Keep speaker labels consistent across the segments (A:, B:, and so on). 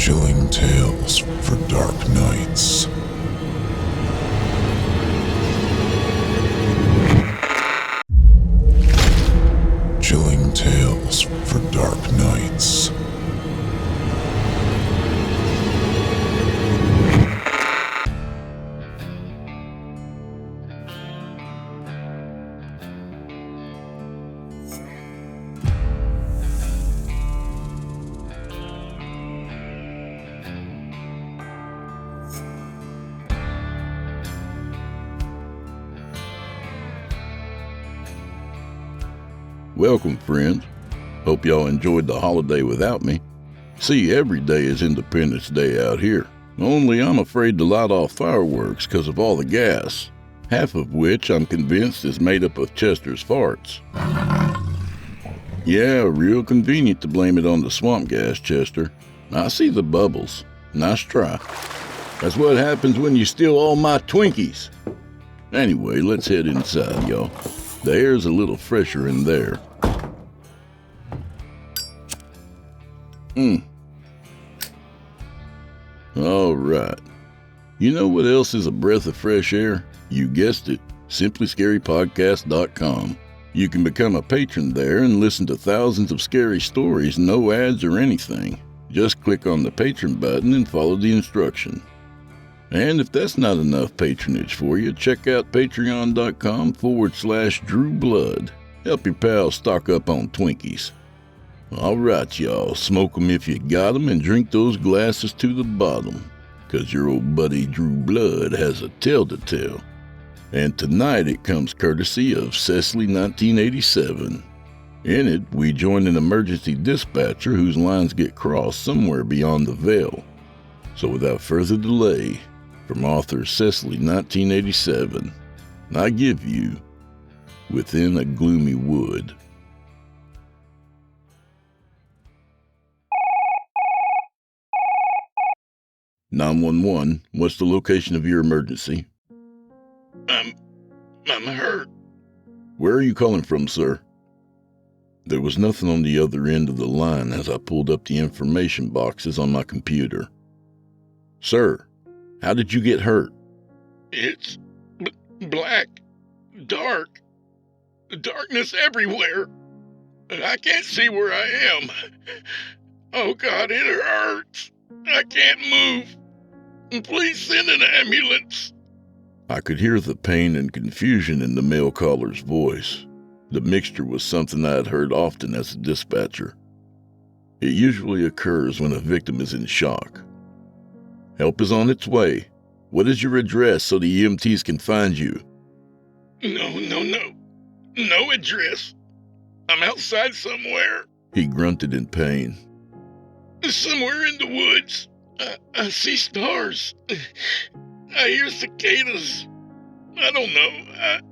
A: Chilling tales for dark nights. Chilling tales for dark nights.
B: Welcome, friends. Hope y'all enjoyed the holiday without me. See, every day is Independence Day out here. Only I'm afraid to light off fireworks because of all the gas, half of which I'm convinced is made up of Chester's farts. Yeah, real convenient to blame it on the swamp gas, Chester. I see the bubbles. Nice try. That's what happens when you steal all my Twinkies. Anyway, let's head inside, y'all. The air's a little fresher in there. All right. You know what else is a breath of fresh air? You guessed it, simplyscarypodcast.com. You can become a patron there and listen to thousands of scary stories, no ads or anything. Just click on the patron button and follow the instruction. And if that's not enough patronage for you, check out patreon.com/DrewBlood. Help your pals stock up on Twinkies. All right, y'all, smoke 'em if you got 'em and drink those glasses to the bottom, 'cause your old buddy Drew Blood has a tale to tell. And tonight it comes courtesy of Ceslystories. In it, we join an emergency dispatcher whose lines get crossed somewhere beyond the veil. So without further delay, from author Cesly1987, I give you Within a Gloomy Wood. "911, what's the location of your emergency?" I'm hurt. "Where are you calling from, sir?" There was nothing on the other end of the line as I pulled up the information boxes on my computer. "Sir, how did you get hurt?" "It's black, dark, darkness everywhere. I can't see where I am. Oh God, it hurts. I can't move. Please send an ambulance." I could hear the pain and confusion in the mail caller's voice. The mixture was something I had heard often as a dispatcher. It usually occurs when a victim is in shock. "Help is on its way. What is your address so the EMTs can find you?" No address. I'm outside somewhere." He grunted in pain. "Somewhere in the woods. I see stars. I hear cicadas. I don't know.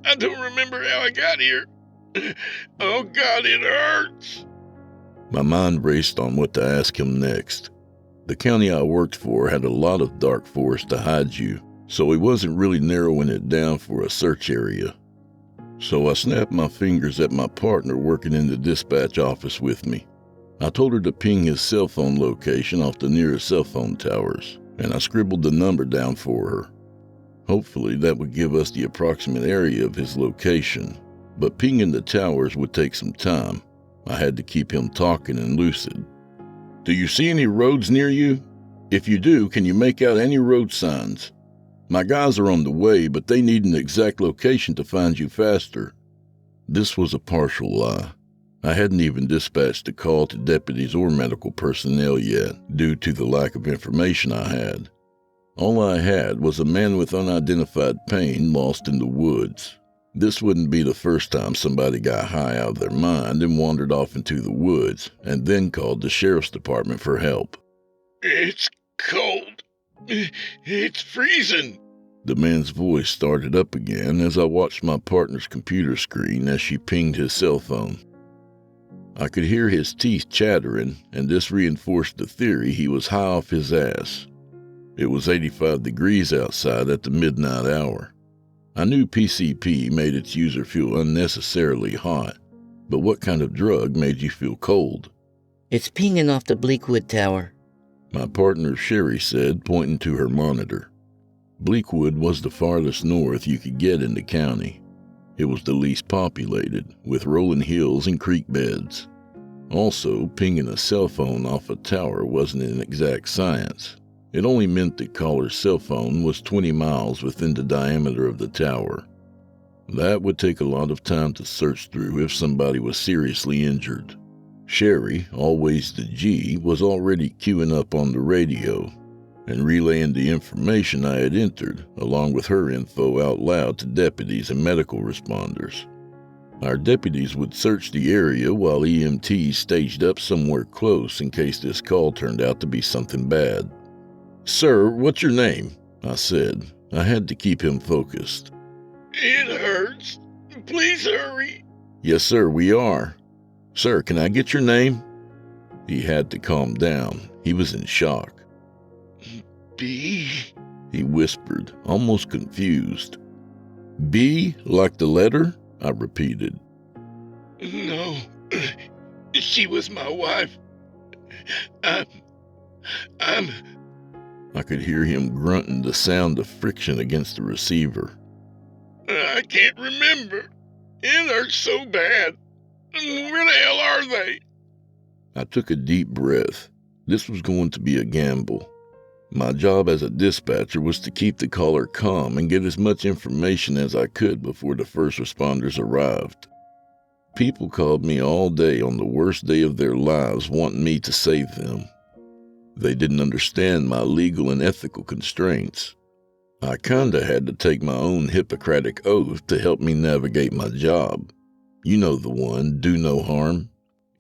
B: I don't remember how I got here. Oh God, it hurts." My mind raced on what to ask him next. The county I worked for had a lot of dark forest to hide you, so he wasn't really narrowing it down for a search area. So I snapped my fingers at my partner working in the dispatch office with me. I told her to ping his cell phone location off the nearest cell phone towers, and I scribbled the number down for her. Hopefully that would give us the approximate area of his location, but pinging the towers would take some time. I had to keep him talking and lucid. "Do you see any roads near you? If you do, can you make out any road signs? My guys are on the way, but they need an exact location to find you faster." This was a partial lie. I hadn't even dispatched a call to deputies or medical personnel yet, due to the lack of information I had. All I had was a man with unidentified pain lost in the woods. This wouldn't be the first time somebody got high out of their mind and wandered off into the woods, and then called the sheriff's department for help. "It's cold. It's freezing." The man's voice started up again as I watched my partner's computer screen as she pinged his cell phone. I could hear his teeth chattering, and this reinforced the theory he was high off his ass. It was 85 degrees outside at the midnight hour. I knew PCP made its user feel unnecessarily hot, but what kind of drug made you feel cold?
C: "It's pinging off the Bleakwood Tower."
B: my partner Sherry said, pointing to her monitor. Bleakwood was the farthest north you could get in the county. It was the least populated, with rolling hills and creek beds. Also, pinging a cell phone off a tower wasn't an exact science. It only meant the caller's cell phone was 20 miles within the diameter of the tower. That would take a lot of time to search through if somebody was seriously injured. Sherry, always the G, was already queuing up on the radio and relaying the information I had entered, along with her info out loud to deputies and medical responders. Our deputies would search the area while EMTs staged up somewhere close in case this call turned out to be something bad. "Sir, what's your name?" I said. I had to keep him focused.
C: "It hurts. Please hurry."
B: "Yes, sir, we are. Sir, can I get your name?" He had to calm down. He was in shock.
C: "B,"
B: he whispered, almost confused. "B, like the letter?" I repeated.
C: "No, she was my wife. I'm...
B: I could hear him grunting the sound of friction against the receiver.
C: I can't remember. It hurts so bad. Where the hell are they?"
B: I took a deep breath. This was going to be a gamble. My job as a dispatcher was to keep the caller calm and get as much information as I could before the first responders arrived. People called me all day on the worst day of their lives wanting me to save them. They didn't understand my legal and ethical constraints. I kinda had to take my own Hippocratic oath to help me navigate my job. You know the one, do no harm,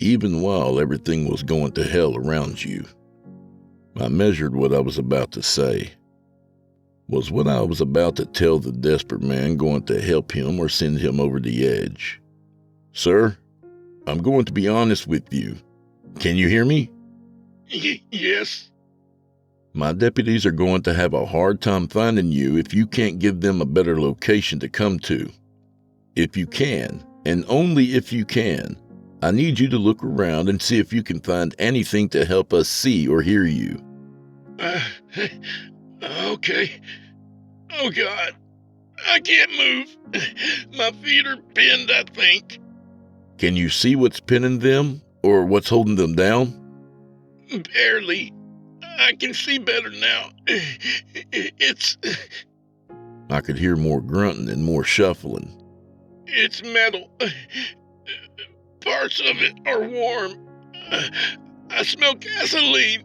B: even while everything was going to hell around you. I measured what I was about to say. Was what I was about to tell the desperate man going to help him or send him over the edge? "Sir, I'm going to be honest with you. Can you hear me?"
C: Yes."
B: "My deputies are going to have a hard time finding you if you can't give them a better location to come to. If you can, and only if you can, I need you to look around and see if you can find anything to help us see or hear you."
C: Okay. Oh, God. I can't move. My feet are pinned, I think.
B: "Can you see what's pinning them, or what's holding them down?"
C: Barely. I can see better now. It's
B: I could hear more grunting and more shuffling.
C: metal. Parts of it are warm. I smell gasoline.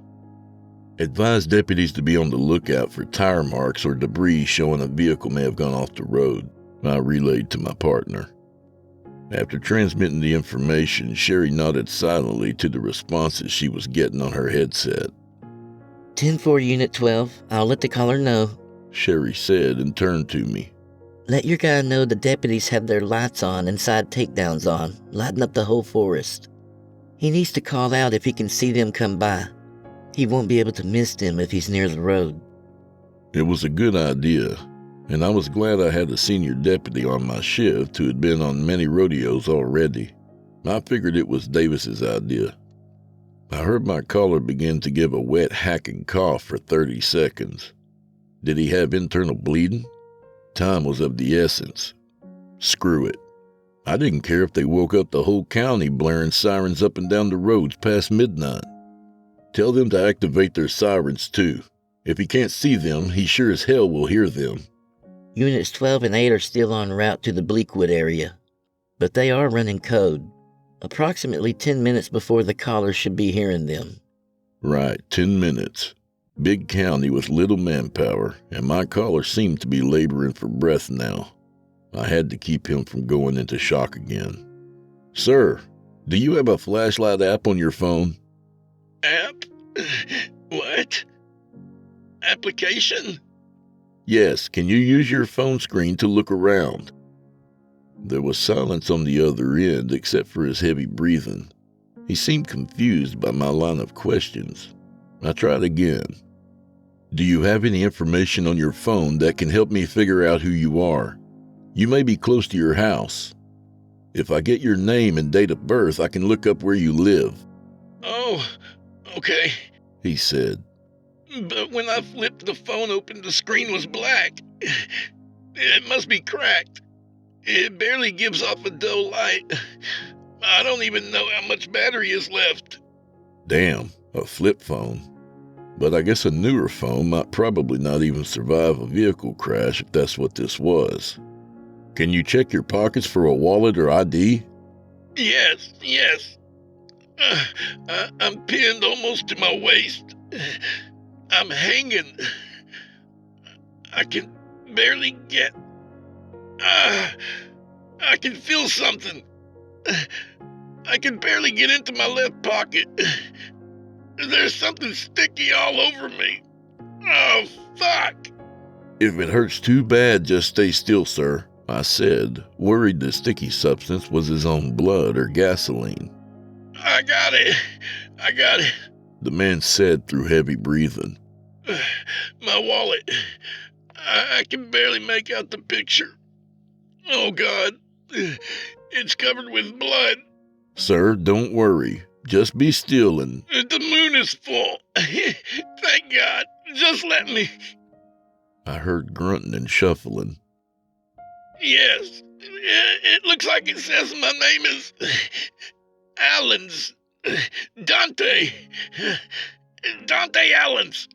B: Advise deputies to be on the lookout for tire marks or debris showing a vehicle may have gone off the road, I relayed to my partner. After transmitting the information, Sherry nodded silently to the responses she was getting on her headset.
D: 10-4 Unit 12, I'll let the caller know.
B: Sherry said and turned to me.
D: Let your guy know the deputies have their lights on and side takedowns on, lighting up the whole forest. He needs to call out if he can see them come by. He won't be able to miss them if he's near the road.
B: It was a good idea, and I was glad I had a senior deputy on my shift who had been on many rodeos already. I figured it was Davis's idea. I heard my caller begin to give a wet hacking cough for 30 seconds. Did he have internal bleeding? Time was of the essence. Screw it. I didn't care if they woke up the whole county blaring sirens up and down the roads past midnight. Tell them to activate their sirens too. If he can't see them, he sure as hell will hear them.
D: Units 12 and 8 are still en route to the Bleakwood area, but they are running code. Approximately 10 minutes before the caller should be hearing them.
B: Right, 10 minutes. Big county with little manpower, and my caller seemed to be laboring for breath now. I had to keep him from going into shock again. "Sir, do you have a flashlight app on your phone?"
C: App? What? Application?
B: "Yes, can you use your phone screen to look around?" There was silence on the other end except for his heavy breathing. He seemed confused by my line of questions. I tried again. "Do you have any information on your phone that can help me figure out who you are? You may be close to your house. If I get your name and date of birth, I can look up where you live."
C: Oh, okay.
B: He said.
C: But when I flipped the phone open, the screen was black. It must be cracked. It barely gives off a dull light. I don't even know how much battery is left.
B: Damn, a flip phone. But I guess a newer phone might probably not even survive a vehicle crash if that's what this was. Can you check your pockets for a wallet or ID?
C: Yes. I'm pinned almost to my waist. I'm hanging. I can barely get... I can feel something. I can barely get into my left pocket. There's something sticky all over me. Oh, fuck.
B: If it hurts too bad, just stay still, sir, I said, worried the sticky substance was his own blood or gasoline.
C: I got it.
B: The man said through heavy breathing.
C: My wallet. I can barely make out the picture. Oh, God. It's covered with blood.
B: Sir, don't worry. Just be still and...
C: The moon is full. Thank God. Just let me...
B: I heard grunting and shuffling.
C: Yes. It looks like it says my name is... Allens. Dante Allens.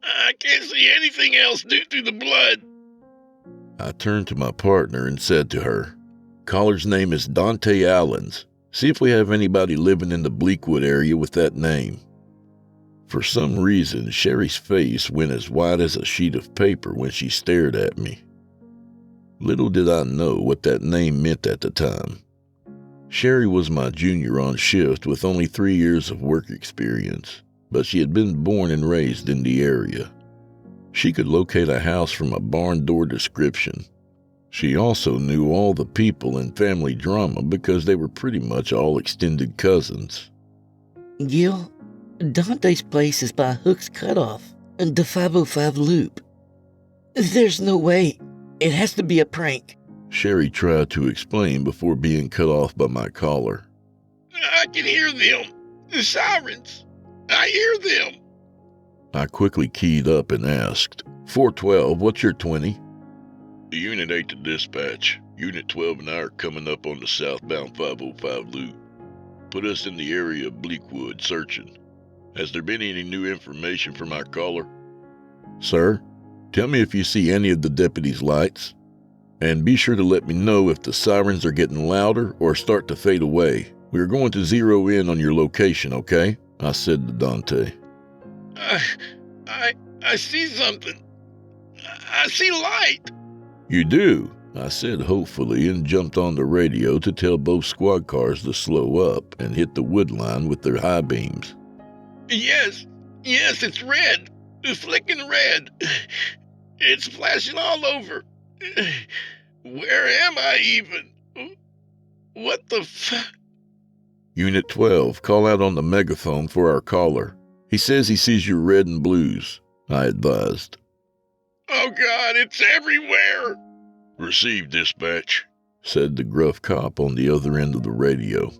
C: I can't see anything else due to the blood.
B: I turned to my partner and said to her, "Caller's name is Dante Allens. See if we have anybody living in the Bleakwood area with that name." For some reason, Sherry's face went as white as a sheet of paper when she stared at me. Little did I know what that name meant at the time. Sherry was my junior on shift with only 3 years of work experience, but she had been born and raised in the area. She could locate a house from a barn door description. She also knew all the people and family drama because they were pretty much all extended cousins.
D: Gil, Dante's place is by Hook's Cutoff and the 505 Loop. There's no way. It has to be a prank.
B: Sherry tried to explain before being cut off by my caller.
C: I can hear them. The sirens. I hear them.
B: I quickly keyed up and asked, 412, what's your 20?
C: Unit 8 to dispatch. Unit 12 and I are coming up on the southbound 505 loop. Put us in the area of Bleakwood, searching. Has there been any new information from our caller?
B: Sir, tell me if you see any of the deputies' lights. And be sure to let me know if the sirens are getting louder or start to fade away. We are going to zero in on your location, okay? I said to Dante.
C: I see something. I see light.
B: You do, I said hopefully and jumped on the radio to tell both squad cars to slow up and hit the wood line with their high beams.
C: Yes, it's red. Flicking red. It's flashing all over. Where am I even? What the fuck?
B: Unit 12, call out on the megaphone for our caller. He says he sees your red and blues, I advised.
C: Oh God, it's everywhere.
B: Received, dispatch, said the gruff cop on the other end of the radio.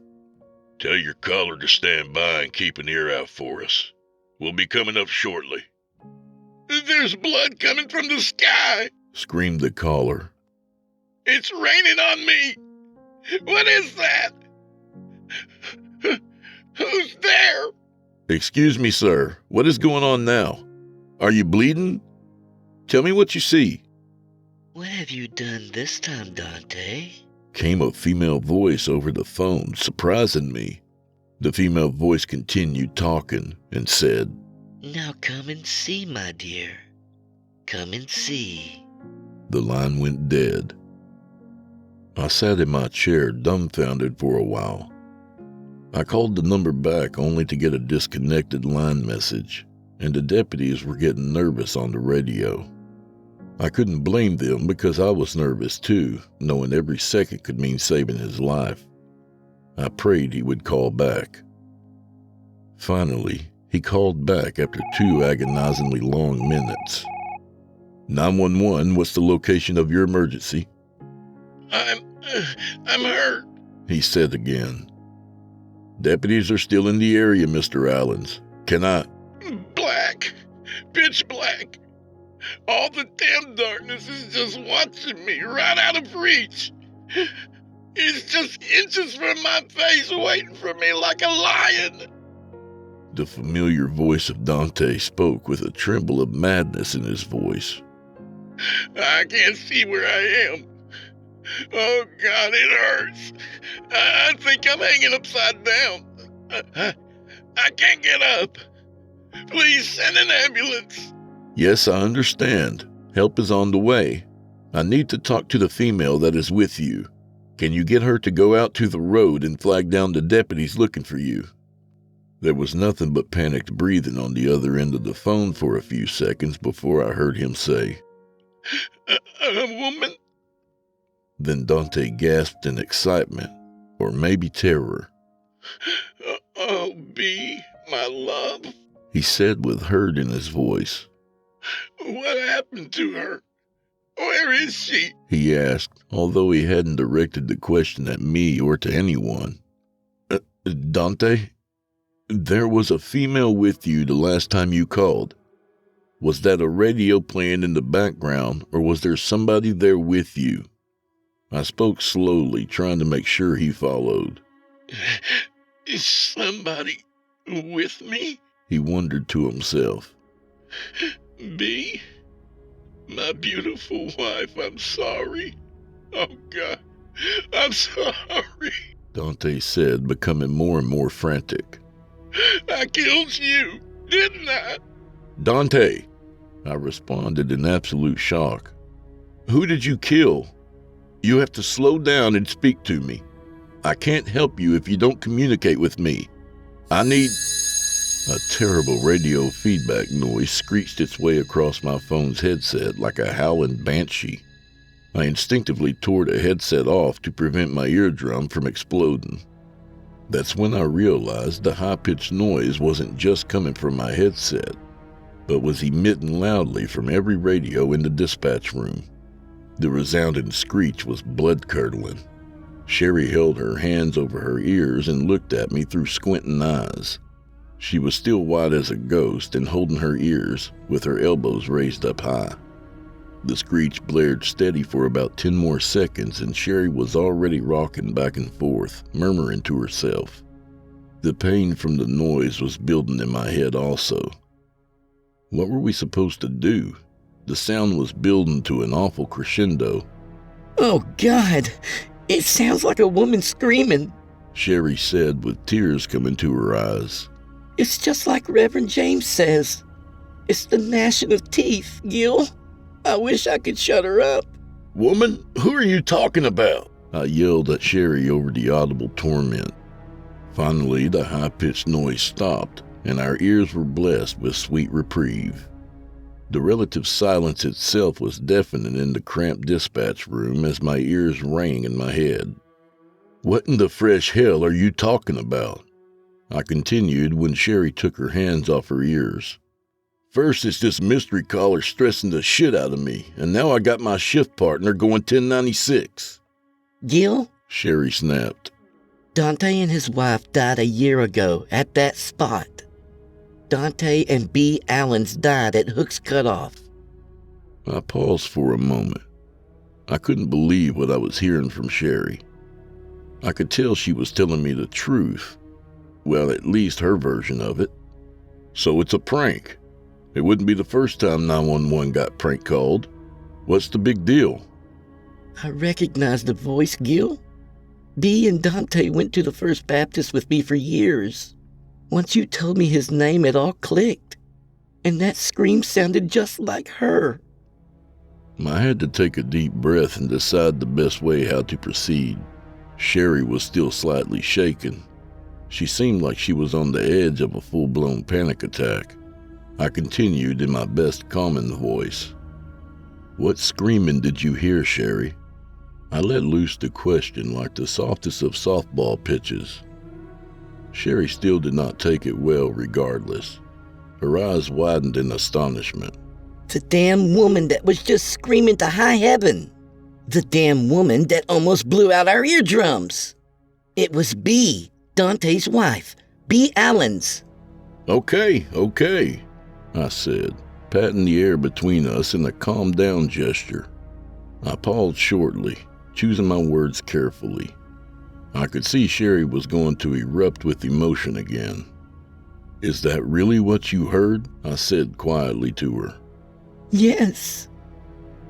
C: Tell your caller to stand by and keep an ear out for us. We'll be coming up shortly. There's blood coming from the sky,
B: screamed the caller.
C: It's raining on me. What is that? Who's there?
B: Excuse me, sir. What is going on now? Are you bleeding? Tell me what you see.
D: What have you done this time, Dante?
B: Came a female voice over the phone, surprising me. The female voice continued talking and said,
D: Now come and see, my dear. Come and see.
B: The line went dead. I sat in my chair, dumbfounded for a while. I called the number back only to get a disconnected line message, and the deputies were getting nervous on the radio. I couldn't blame them because I was nervous too, knowing every second could mean saving his life. I prayed he would call back. Finally, he called back after 2 agonizingly long minutes. 911, what's the location of your emergency?
C: I'm hurt,
B: he said again. Deputies are still in the area, Mr. Allens. Can I?
C: Black.
B: black. Pitch black. All the damn darkness is just watching me right out of reach. It's just inches from my face waiting for me like a lion.
C: The familiar voice of Dante spoke with a tremble of madness in his voice.
B: I can't see where I am. Oh, God, it hurts. I think I'm hanging upside down. I can't get up. Please send an ambulance.
C: Yes, I understand. Help is on the way. I need to talk to the female that is with you. Can you get her to go out to the road and flag down the deputies looking for you? There was nothing but panicked breathing on the other end of the phone for a few seconds before I heard him say,
B: A woman?
C: Then Dante gasped in excitement, or maybe terror.
B: Oh, B, my love.
C: He said with hurt in his voice.
B: What happened to her? Where is she?
C: He asked, although he hadn't directed the question at me or to anyone. Dante, there was a female with you the last time you called. Was that a radio playing in the background, or was there somebody there with you? I spoke slowly, trying to make sure he followed.
B: Is somebody with me?
C: He wondered to himself.
B: B? My beautiful wife, I'm sorry. Oh, God, I'm sorry.
C: Dante said, becoming more and more frantic.
B: I killed you, didn't I?
C: Dante, I responded in absolute shock. Who did you kill? You have to slow down and speak to me. I can't help you if you don't communicate with me. I need... A terrible radio feedback noise screeched its way across my phone's headset like a howling banshee. I instinctively tore the headset off to prevent my eardrum from exploding. That's when I realized the high-pitched noise wasn't just coming from my headset, but was emitting loudly from every radio in the dispatch room. The resounding screech was blood-curdling. Sherry held her hands over her ears and looked at me through squinting eyes. She was still white as a ghost and holding her ears, with her elbows raised up high. The screech blared steady for about 10 more seconds, and Sherry was already rocking back and forth, murmuring to herself. The pain from the noise was building in my head also. What were we supposed to do? The sound was building to an awful crescendo.
D: Oh, God! It sounds like a woman screaming,
C: Sherry said with tears coming to her eyes.
D: It's just like Reverend James says. It's the gnashing of teeth, Gil. I wish I could shut her up.
C: Woman, who are you talking about? I yelled at Sherry over the audible torment. Finally, the high-pitched noise stopped, and our ears were blessed with sweet reprieve. The relative silence itself was deafening in the cramped dispatch room as my ears rang in my head. What in the fresh hell are you talking about? I continued when Sherry took her hands off her ears. First, it's this mystery caller stressing the shit out of me, and now I got my shift partner going 1096.
D: Gil?
C: Sherry snapped.
D: Dante and his wife died a year ago at that spot. Dante and B. Allens died at Hook's Cutoff.
C: I paused for a moment. I couldn't believe what I was hearing from Sherry. I could tell she was telling me the truth. Well, at least her version of it. So it's a prank. It wouldn't be the first time 911 got prank called. What's the big deal?
D: I recognize the voice, Gil. B and Dante went to the First Baptist with me for years. Once you told me his name, it all clicked. And that scream sounded just like her.
C: I had to take a deep breath and decide the best way how to proceed. Sherry was still slightly shaken. She seemed like she was on the edge of a full-blown panic attack. I continued in my best calming voice. What screaming did you hear, Sherry? I let loose the question like the softest of softball pitches. Sherry still did not take it well regardless. Her eyes widened in astonishment.
D: The damn woman that was just screaming to high heaven. The damn woman that almost blew out our eardrums. It was B, Dante's wife, B. Allens.
C: Okay. I said, patting the air between us in a calm down gesture. I paused shortly, choosing my words carefully. I could see Sherry was going to erupt with emotion again. "Is that really what you heard?" I said quietly to her.
D: Yes.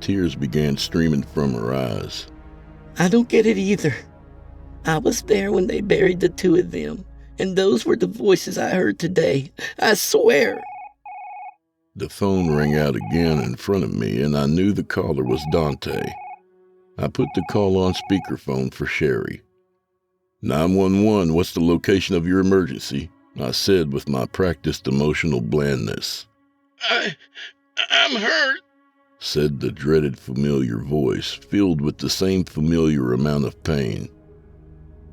C: Tears began streaming from her eyes.
D: I don't get it either. I was there when they buried the two of them, and those were the voices I heard today. I swear.
C: The phone rang out again in front of me, and I knew the caller was Dante. I put the call on speakerphone for Sherry. 911, what's the location of your emergency? I said with my practiced emotional blandness.
B: I'm hurt,
C: said the dreaded familiar voice, filled with the same familiar amount of pain.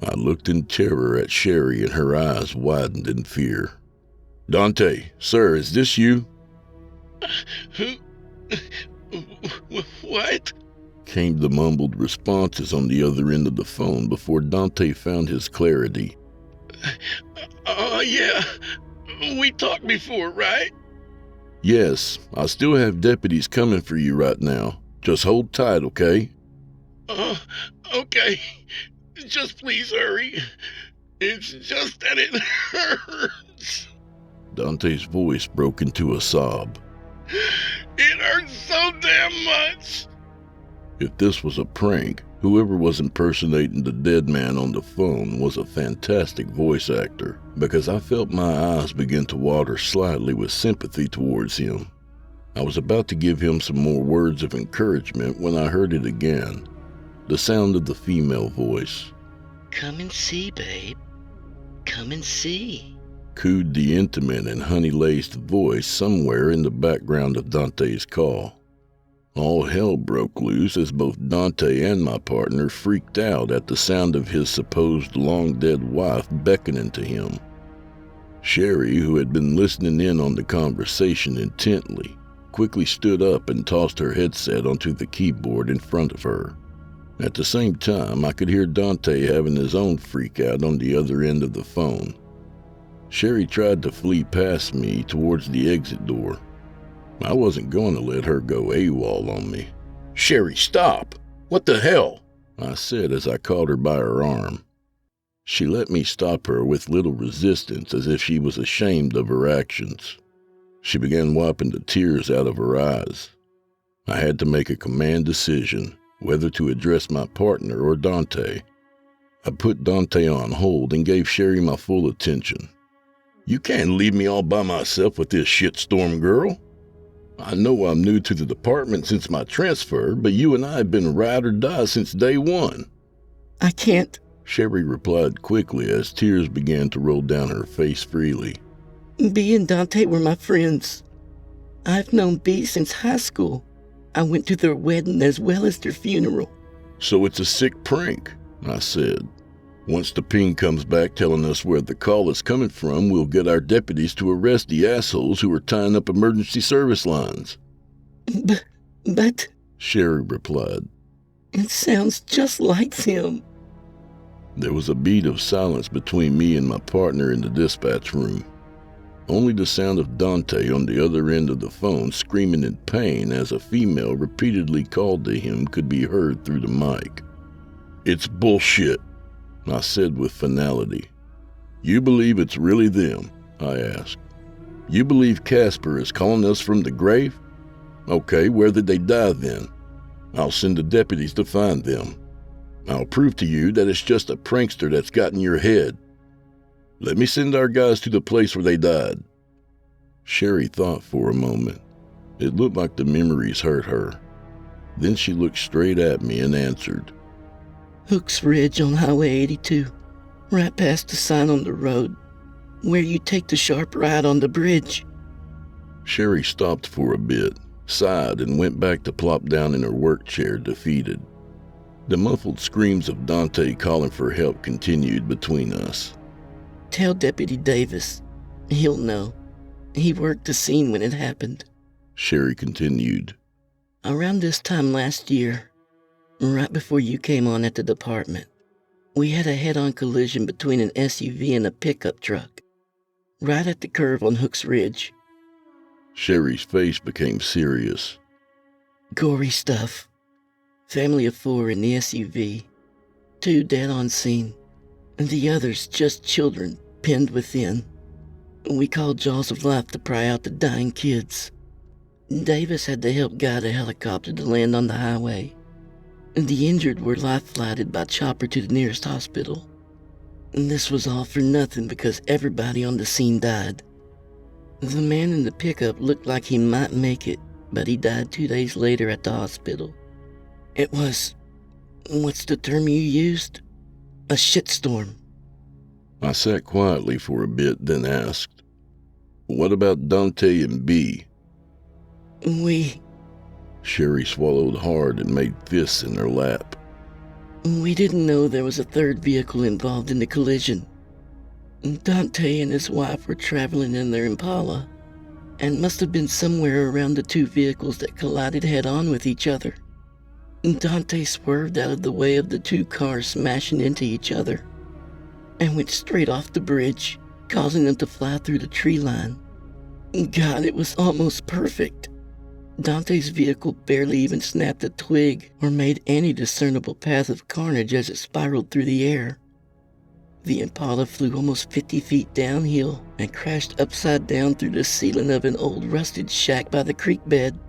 C: I looked in terror at Sherry, and her eyes widened in fear. "Dante, sir, is this you?"
B: Who? What?
C: Came the mumbled responses on the other end of the phone before Dante found his clarity.
B: Oh, yeah. We talked before, right?
C: "Yes, I still have deputies coming for you right now. Just hold tight, okay?"
B: Okay. Just please hurry. It's just that it hurts.
C: Dante's voice broke into a sob.
B: It hurts so damn much.
C: If this was a prank, whoever was impersonating the dead man on the phone was a fantastic voice actor, because I felt my eyes begin to water slightly with sympathy towards him. I was about to give him some more words of encouragement when I heard it again, the sound of the female voice.
D: Come and see, babe. Come and see.
C: Cooed the intimate and honey-laced voice somewhere in the background of Dante's call. All hell broke loose as both Dante and my partner freaked out at the sound of his supposed long-dead wife beckoning to him. Sherry, who had been listening in on the conversation intently, quickly stood up and tossed her headset onto the keyboard in front of her. At the same time, I could hear Dante having his own freak out on the other end of the phone. Sherry tried to flee past me towards the exit door. I wasn't going to let her go AWOL on me. "Sherry, stop! What the hell?" I said as I caught her by her arm. She let me stop her with little resistance, as if she was ashamed of her actions. She began wiping the tears out of her eyes. I had to make a command decision, whether to address my partner or Dante. I put Dante on hold and gave Sherry my full attention. "You can't leave me all by myself with this shitstorm, girl. I know I'm new to the department since my transfer, but you and I have been ride or die since day one."
D: I can't.
C: Sherry replied quickly as tears began to roll down her face freely.
D: B and Dante were my friends. I've known B since high school. I went to their wedding as well as their funeral.
C: "So it's a sick prank," I said. "Once the ping comes back telling us where the call is coming from, we'll get our deputies to arrest the assholes who are tying up emergency service lines."
D: But,
C: Sherry replied.
D: "It sounds just like them."
C: There was a beat of silence between me and my partner in the dispatch room. Only the sound of Dante on the other end of the phone screaming in pain as a female repeatedly called to him could be heard through the mic. "It's bullshit," I said with finality. "You believe it's really them?" I asked. "You believe Casper is calling us from the grave? Okay, where did they die then? I'll send the deputies to find them. I'll prove to you that it's just a prankster that's got in your head. Let me send our guys to the place where they died." Sherry thought for a moment. It looked like the memories hurt her. Then she looked straight at me and answered.
D: Hooks Ridge on Highway 82, right past the sign on the road, where you take the sharp right on the bridge.
C: Sherry stopped for a bit, sighed, and went back to plop down in her work chair, defeated. The muffled screams of Dante calling for help continued between us.
D: Tell Deputy Davis. He'll know. He worked the scene when it happened.
C: Sherry continued.
D: Around this time last year, right before you came on at the department, we had a head-on collision between an SUV and a pickup truck, right at the curve on Hooks Ridge.
C: Sherry's face became serious.
D: Gory stuff. Family of 4 in the SUV. 2 dead on scene, and the others just children pinned within. We called Jaws of Life to pry out the dying kids. Davis had to help guide a helicopter to land on the highway, and the injured were life-flighted by chopper to the nearest hospital. And this was all for nothing because everybody on the scene died. The man in the pickup looked like he might make it, but he died 2 days later at the hospital. It was, what's the term you used? A shitstorm.
C: I sat quietly for a bit, then asked, "What about Dante and B?" Sherry swallowed hard and made fists in her lap.
D: We didn't know there was a third vehicle involved in the collision. Dante and his wife were traveling in their Impala, and must have been somewhere around the 2 vehicles that collided head-on with each other. Dante swerved out of the way of the 2 cars smashing into each other, and went straight off the bridge, causing them to fly through the tree line. God, it was almost perfect. Dante's vehicle barely even snapped a twig or made any discernible path of carnage as it spiraled through the air. The Impala flew almost 50 feet downhill and crashed upside down through the ceiling of an old rusted shack by the creek bed.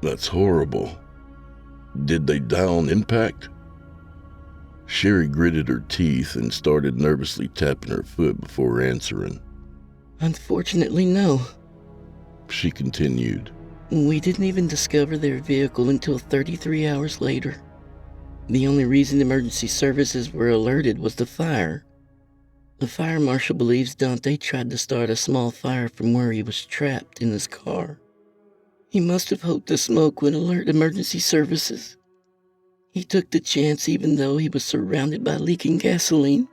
C: That's horrible. Did they die on impact? Sherry gritted her teeth and started nervously tapping her foot before answering.
D: Unfortunately, no.
C: She continued.
D: We didn't even discover their vehicle until 33 hours later. The only reason emergency services were alerted was the fire. The fire marshal believes Dante tried to start a small fire from where he was trapped in his car. He must have hoped the smoke would alert emergency services. He took the chance even though he was surrounded by leaking gasoline.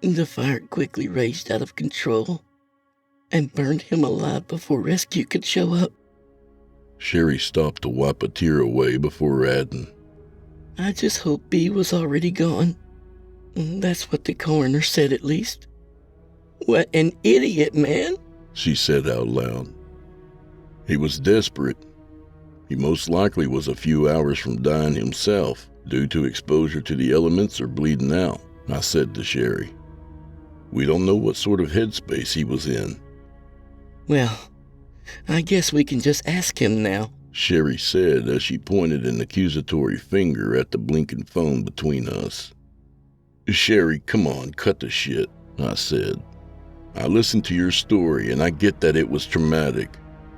D: The fire quickly raged out of control and burned him alive before rescue could show up.
C: Sherry stopped to wipe a tear away before adding,
D: I just hope B was already gone. That's what the coroner said, at least. What an idiot, man,
C: she said out loud. He was desperate. He most likely was a few hours from dying himself due to exposure to the elements or bleeding out, I said to Sherry. We don't know what sort of headspace he was in.
D: Well, I guess we can just ask him now,
C: Sherry said as she pointed an accusatory finger at the blinking phone between us. Sherry, come on, cut the shit, I said. I listened to your story and I get that it was traumatic,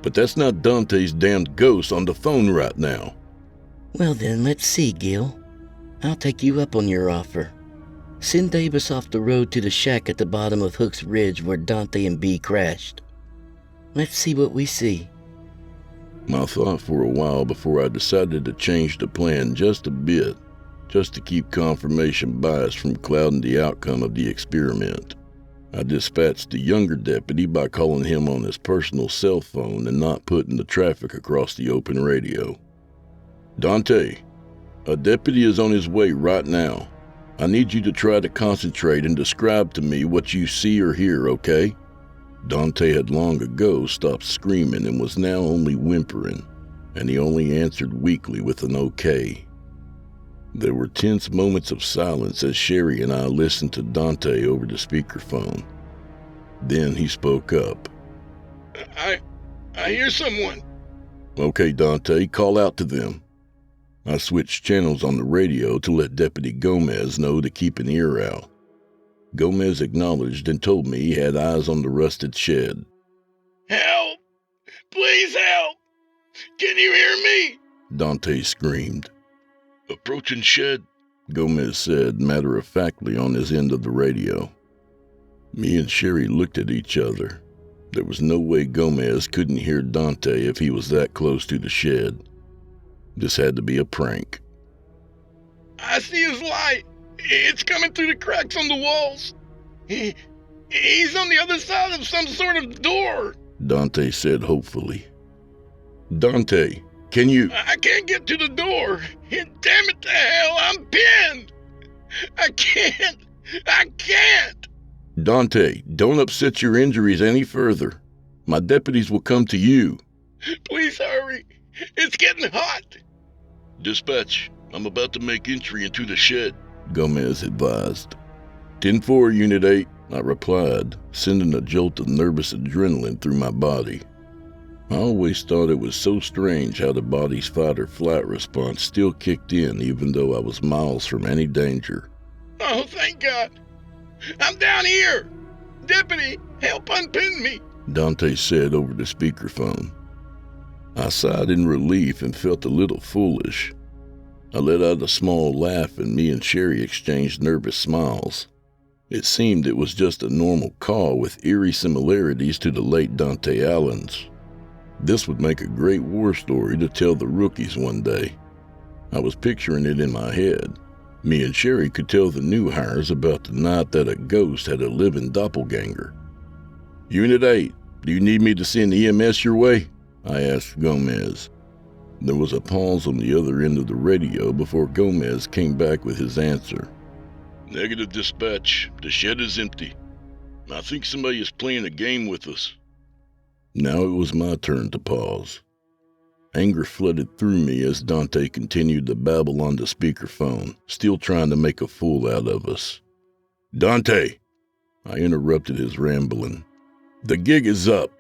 C: but that's not Dante's damned ghost on the phone right now.
D: Well then, let's see, Gil. I'll take you up on your offer. Send Davis off the road to the shack at the bottom of Hook's Ridge where Dante and B crashed. Let's see what we see.
C: I thought for a while before I decided to change the plan just a bit, just to keep confirmation bias from clouding the outcome of the experiment. I dispatched the younger deputy by calling him on his personal cell phone and not putting the traffic across the open radio. Dante, a deputy is on his way right now. I need you to try to concentrate and describe to me what you see or hear, okay? Dante had long ago stopped screaming and was now only whimpering, and he only answered weakly with an okay. There were tense moments of silence as Sherry and I listened to Dante over the speakerphone. Then he spoke up.
B: I hear someone.
C: Okay, Dante, call out to them. I switched channels on the radio to let Deputy Gomez know to keep an ear out. Gomez acknowledged and told me he had eyes on the rusted shed.
B: Help! Please help! Can you hear me?
C: Dante screamed.
B: Approaching shed,
C: Gomez said matter-of-factly on his end of the radio. Me and Sherry looked at each other. There was no way Gomez couldn't hear Dante if he was that close to the shed. This had to be a prank.
B: I see his light. It's coming through the cracks on the walls. He's on the other side of some sort of door,
C: Dante said hopefully. Dante, can you...
B: I can't get to the door. Damn it to hell, I'm pinned. I can't.
C: Dante, don't upset your injuries any further. My deputies will come to you.
B: Please hurry. It's getting hot.
C: Dispatch, I'm about to make entry into the shed, Gomez advised. 10-4, Unit 8, I replied, sending a jolt of nervous adrenaline through my body. I always thought it was so strange how the body's fight-or-flight response still kicked in even though I was miles from any danger.
B: Oh, thank God. I'm down here. Deputy, help unpin me,
C: Dante said over the speakerphone. I sighed in relief and felt a little foolish. I let out a small laugh and me and Sherry exchanged nervous smiles. It seemed it was just a normal call with eerie similarities to the late Dante Allen's. This would make a great war story to tell the rookies one day. I was picturing it in my head. Me and Sherry could tell the new hires about the night that a ghost had a living doppelganger. Unit 8, do you need me to send EMS your way? I asked Gomez. There was a pause on the other end of the radio before Gomez came back with his answer. Negative, dispatch. The shed is empty. I think somebody is playing a game with us. Now it was my turn to pause. Anger flooded through me as Dante continued to babble on the speakerphone, still trying to make a fool out of us. Dante! I interrupted his rambling. The gig is up.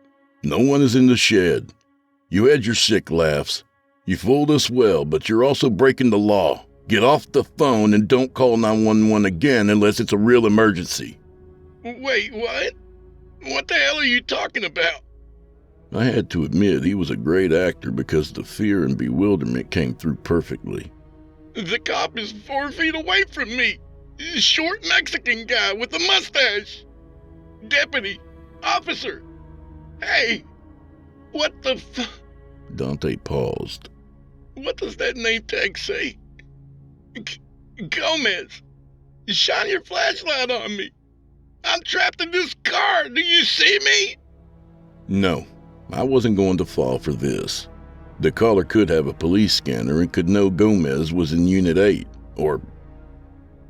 C: No one is in the shed. You had your sick laughs. You fooled us well, but you're also breaking the law. Get off the phone and don't call 911 again unless it's a real emergency.
B: Wait, what? What the hell are you talking about?
C: I had to admit he was a great actor because the fear and bewilderment came through perfectly.
B: The cop is 4 feet away from me. Short Mexican guy with a mustache. Deputy, officer. Hey, what the
C: Dante paused.
B: What does that name tag say? Gomez, shine your flashlight on me. I'm trapped in this car. Do you see me?
C: No, I wasn't going to fall for this. The caller could have a police scanner and could know Gomez was in Unit 8, or...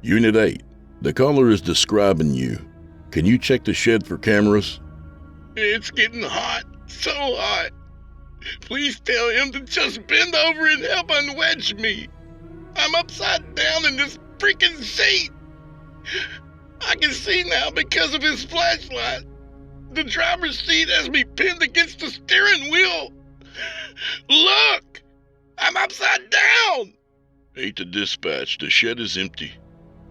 C: Unit 8, the caller is describing you. Can you check the shed for cameras?
B: It's getting hot, so hot. Please tell him to just bend over and help unwedge me. I'm upside down in this freaking seat. I can see now because of his flashlight. The driver's seat has me pinned against the steering wheel. Look! I'm upside down!
C: 8 to dispatch, the shed is empty.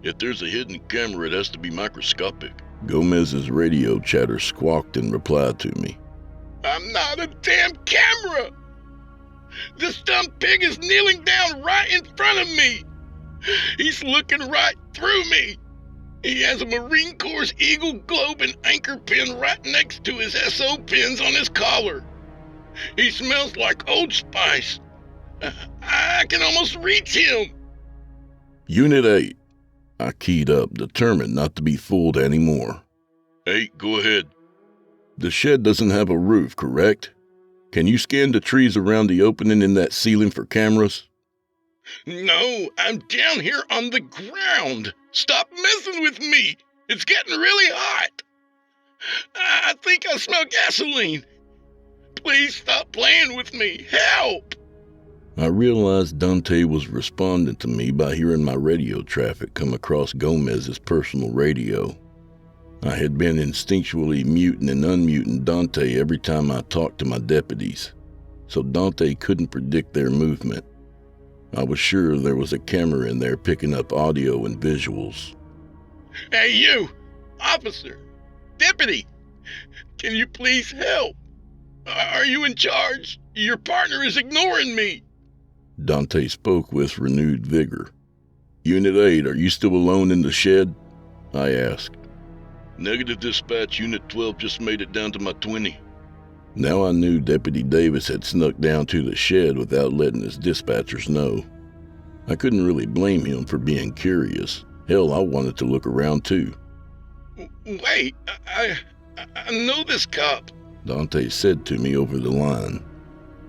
C: If there's a hidden camera, it has to be microscopic. Gomez's radio chatter squawked in reply to me.
B: I'm not a damn camera! This dumb pig is kneeling down right in front of me. He's looking right through me. He has a Marine Corps Eagle Globe and anchor pin right next to his SO pins on his collar. He smells like Old Spice. I can almost reach him.
C: Unit 8. I keyed up, determined not to be fooled anymore. 8, go ahead. The shed doesn't have a roof, correct? Can you scan the trees around the opening in that ceiling for cameras?
B: No, I'm down here on the ground. Stop messing with me. It's getting really hot. I think I smell gasoline. Please stop playing with me. Help!
C: I realized Dante was responding to me by hearing my radio traffic come across Gomez's personal radio. I had been instinctually muting and unmuting Dante every time I talked to my deputies, so Dante couldn't predict their movement. I was sure there was a camera in there picking up audio and visuals.
B: Hey you, officer, deputy, can you please help? Are you in charge? Your partner is ignoring me.
C: Dante spoke with renewed vigor. Unit 8, are you still alone in the shed? I asked. Negative, dispatch. Unit 12 just made it down to my 20. Now I knew Deputy Davis had snuck down to the shed without letting his dispatchers know. I couldn't really blame him for being curious. Hell, I wanted to look around too.
B: Wait, I know this cop,
C: Dante said to me over the line.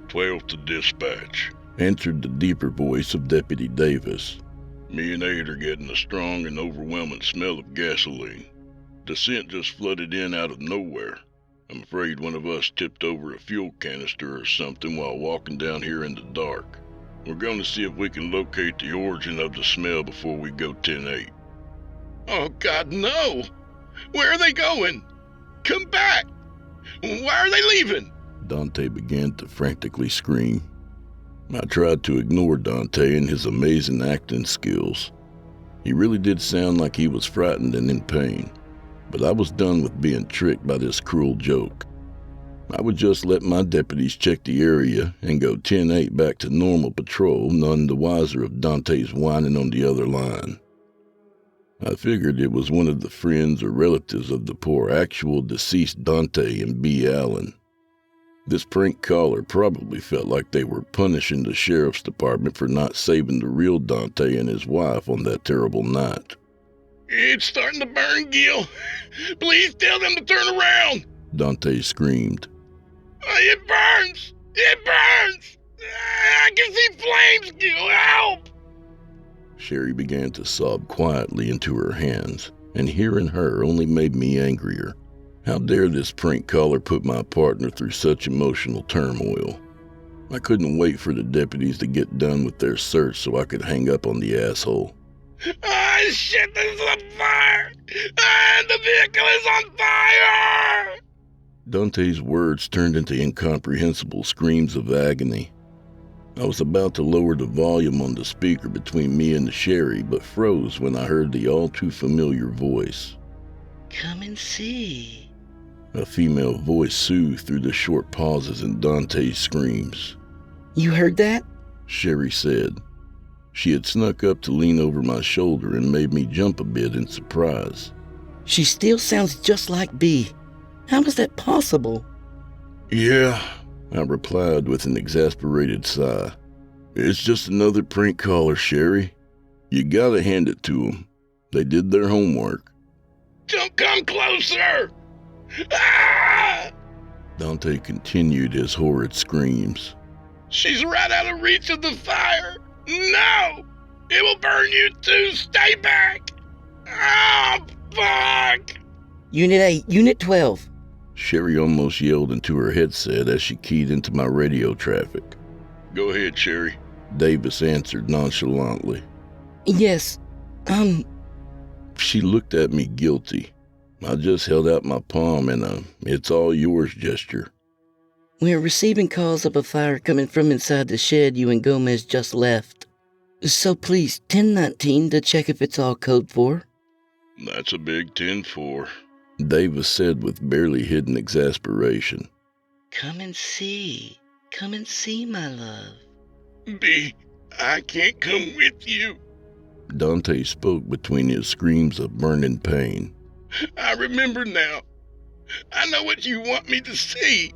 B: 12 to dispatch,
C: answered the deeper voice of Deputy Davis.
B: Me and 8 are getting a strong and overwhelming smell of gasoline. The scent just flooded in out of nowhere.
C: I'm afraid one of us tipped over a fuel canister or something while walking down here in the dark. We're going to see if we can locate the origin of the smell before we go 10-8.
B: Oh, God, no! Where are they going? Come back! Why are they leaving?
C: Dante began to frantically scream. I tried to ignore Dante and his amazing acting skills. He really did sound like he was frightened and in pain, but I was done with being tricked by this cruel joke. I would just let my deputies check the area and go 10-8 back to normal patrol, none the wiser of Dante's whining on the other line. I figured it was one of the friends or relatives of the poor actual deceased Dante and B. Allen. This prank caller probably felt like they were punishing the sheriff's department for not saving the real Dante and his wife on that terrible night.
B: It's starting to burn, Gil. Please tell them to turn around.
C: Dante screamed.
B: It burns! It burns! I can see flames, Gil. Help!
C: Sherry began to sob quietly into her hands, and hearing her only made me angrier. How dare this prank caller put my partner through such emotional turmoil? I couldn't wait for the deputies to get done with their search so I could hang up on the asshole.
B: Ah, shit, this is on fire! Ah, the vehicle is on fire!
C: Dante's words turned into incomprehensible screams of agony. I was about to lower the volume on the speaker between me and the Sherry, but froze when I heard the all-too-familiar voice.
D: Come and see.
C: A female voice soothed through the short pauses in Dante's screams.
D: You heard that?
C: Sherry said. She had snuck up to lean over my shoulder and made me jump a bit in surprise.
D: She still sounds just like B. How is that possible?
C: Yeah, I replied with an exasperated sigh. It's just another prank caller, Sherry. You gotta hand it to them. They did their homework.
B: Don't come closer! Ah!
C: Dante continued his horrid screams.
B: She's right out of reach of the fire! No! It will burn you too! Stay back! Oh, fuck!
D: Unit 8, Unit 12.
C: Sherry almost yelled into her headset as she keyed into my radio traffic.
B: Go ahead, Sherry.
C: Davis answered nonchalantly.
D: Yes,
C: She looked at me guilty. I just held out my palm in a "it's all yours" gesture.
D: We're receiving calls of a fire coming from inside the shed you and Gomez just left. So please, 1019 to check if it's all code for.
C: That's a big 10-4, Davis said with barely hidden exasperation.
D: Come and see. Come and see, my love.
B: B, I can't come with you.
C: Dante spoke between his screams of burning pain.
B: I remember now. I know what you want me to see.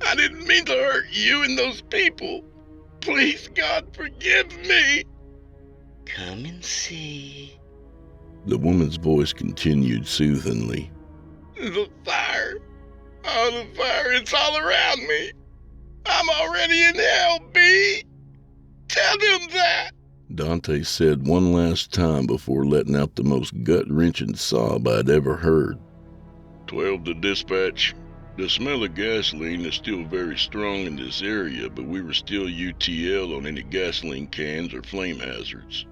B: I didn't mean to hurt you and those people. Please, God, forgive me.
D: Come and see.
C: The woman's voice continued soothingly.
B: The fire. Oh, the fire, it's all around me. I'm already in hell, B. Tell them that.
C: Dante said one last time before letting out the most gut-wrenching sob I'd ever heard. 12 to dispatch. The smell of gasoline is still very strong in this area, but we were still UTL on any gasoline cans or flame hazards.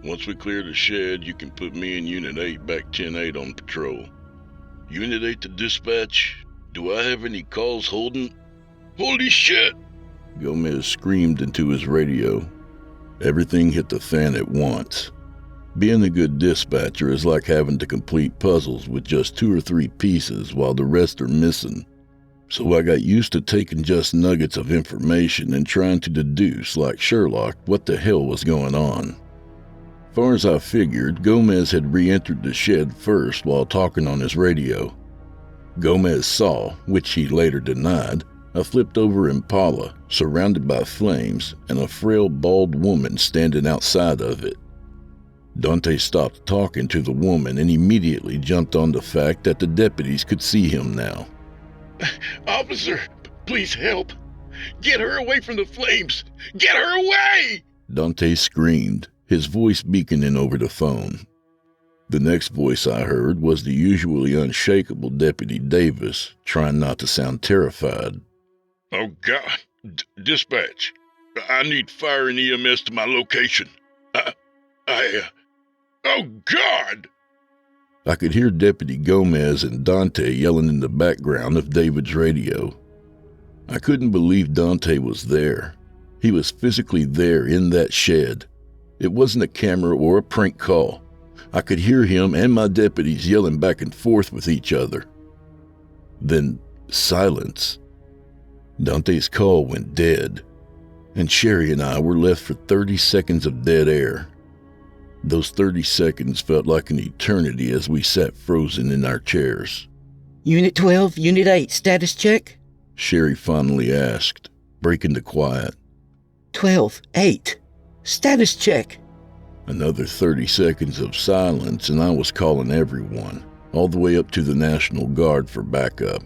C: Once we clear the shed, you can put me and Unit 8 back 10-8 on patrol. Unit 8 to dispatch. Do I have any calls holding?
B: Holy shit!
C: Gomez screamed into his radio. Everything hit the fan at once. Being a good dispatcher is like having to complete puzzles with just 2 or 3 pieces while the rest are missing. So I got used to taking just nuggets of information and trying to deduce, like Sherlock, what the hell was going on. Far as I figured, Gomez had re-entered the shed first while talking on his radio. Gomez saw, which he later denied, a flipped-over Impala, surrounded by flames, and a frail, bald woman standing outside of it. Dante stopped talking to the woman and immediately jumped on the fact that the deputies could see him now.
B: Officer, please help. Get her away from the flames. Get her away!
C: Dante screamed, his voice beaconing over the phone. The next voice I heard was the usually unshakable Deputy Davis, trying not to sound terrified.
B: Oh, God. Dispatch. I need fire and EMS to my location. Oh, God!
C: I could hear Deputy Gomez and Dante yelling in the background of David's radio. I couldn't believe Dante was there. He was physically there in that shed. It wasn't a camera or a prank call. I could hear him and my deputies yelling back and forth with each other. Then silence. Dante's call went dead, and Sherry and I were left for 30 seconds of dead air. Those 30 seconds felt like an eternity as we sat frozen in our chairs.
D: Unit 12, Unit 8, status check?
C: Sherry finally asked, breaking the quiet.
D: 12, 8, status check.
C: Another 30 seconds of silence, and I was calling everyone, all the way up to the National Guard for backup.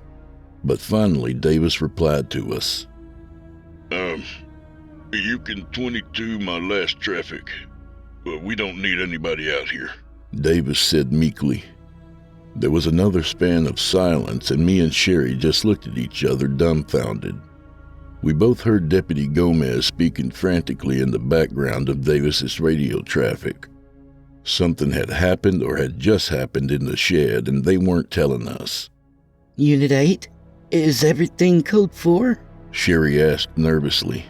C: But finally, Davis replied to us.
B: You can 22 my last traffic, but we don't need anybody out here.
C: Davis said meekly. There was another span of silence, and me and Sherry just looked at each other dumbfounded. We both heard Deputy Gomez speaking frantically in the background of Davis's radio traffic. Something had happened or had just happened in the shed, and they weren't telling us.
D: Unit 8, is everything code 4?
C: Sherry asked nervously.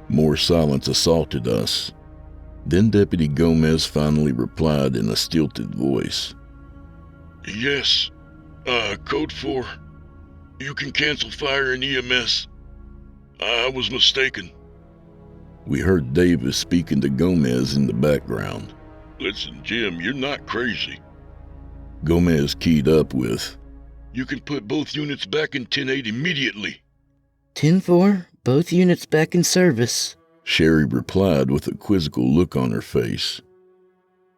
C: More silence assaulted us. Then Deputy Gomez finally replied in a stilted voice.
B: Yes, code 4. You can cancel fire and EMS. I was mistaken.
C: We heard Davis speaking to Gomez in the background.
B: Listen, Jim, you're not crazy.
C: Gomez keyed up with,
B: You can put both units back in 10-8 immediately.
D: 10-4, both units back in service.
C: Sherry replied with a quizzical look on her face.